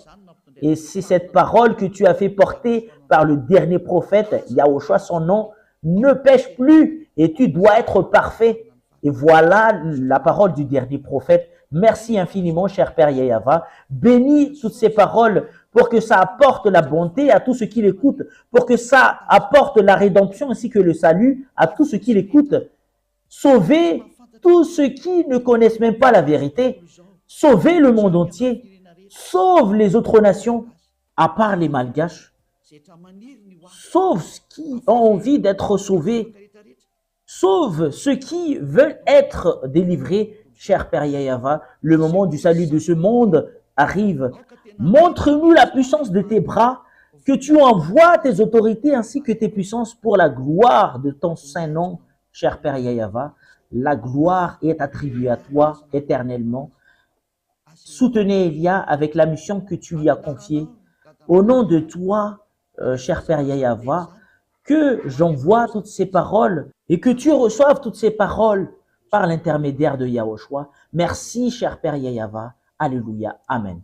Et c'est cette parole que tu as fait porter par le dernier prophète, Yahushua, son nom, ne pêche plus et tu dois être parfait. Et voilà la parole du dernier prophète. Merci infiniment, cher Père Yahava. Bénis toutes ces paroles pour que ça apporte la bonté à tous ceux qui l'écoutent, pour que ça apporte la rédemption ainsi que le salut à tous ceux qui l'écoutent. Sauvez tous ceux qui ne connaissent même pas la vérité. Sauvez le monde entier. Sauve les autres nations, à part les Malgaches. Sauve ceux qui ont envie d'être sauvés. Sauve ceux qui veulent être délivrés. Cher Père Yahava, le moment du salut de ce monde arrive. Montre-nous la puissance de tes bras, que tu envoies tes autorités ainsi que tes puissances pour la gloire de ton saint nom, cher Père Yahava. La gloire est attribuée à toi éternellement. Soutenez Elia avec la mission que tu lui as confiée. Au nom de toi, cher Père Yahava, que j'envoie toutes ces paroles et que tu reçoives toutes ces paroles par l'intermédiaire de Yahushua. Merci, cher Père Yahava. Alléluia. Amen.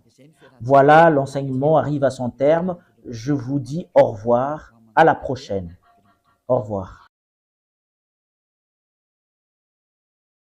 Voilà, l'enseignement arrive à son terme. Je vous dis au revoir. À la prochaine. Au revoir.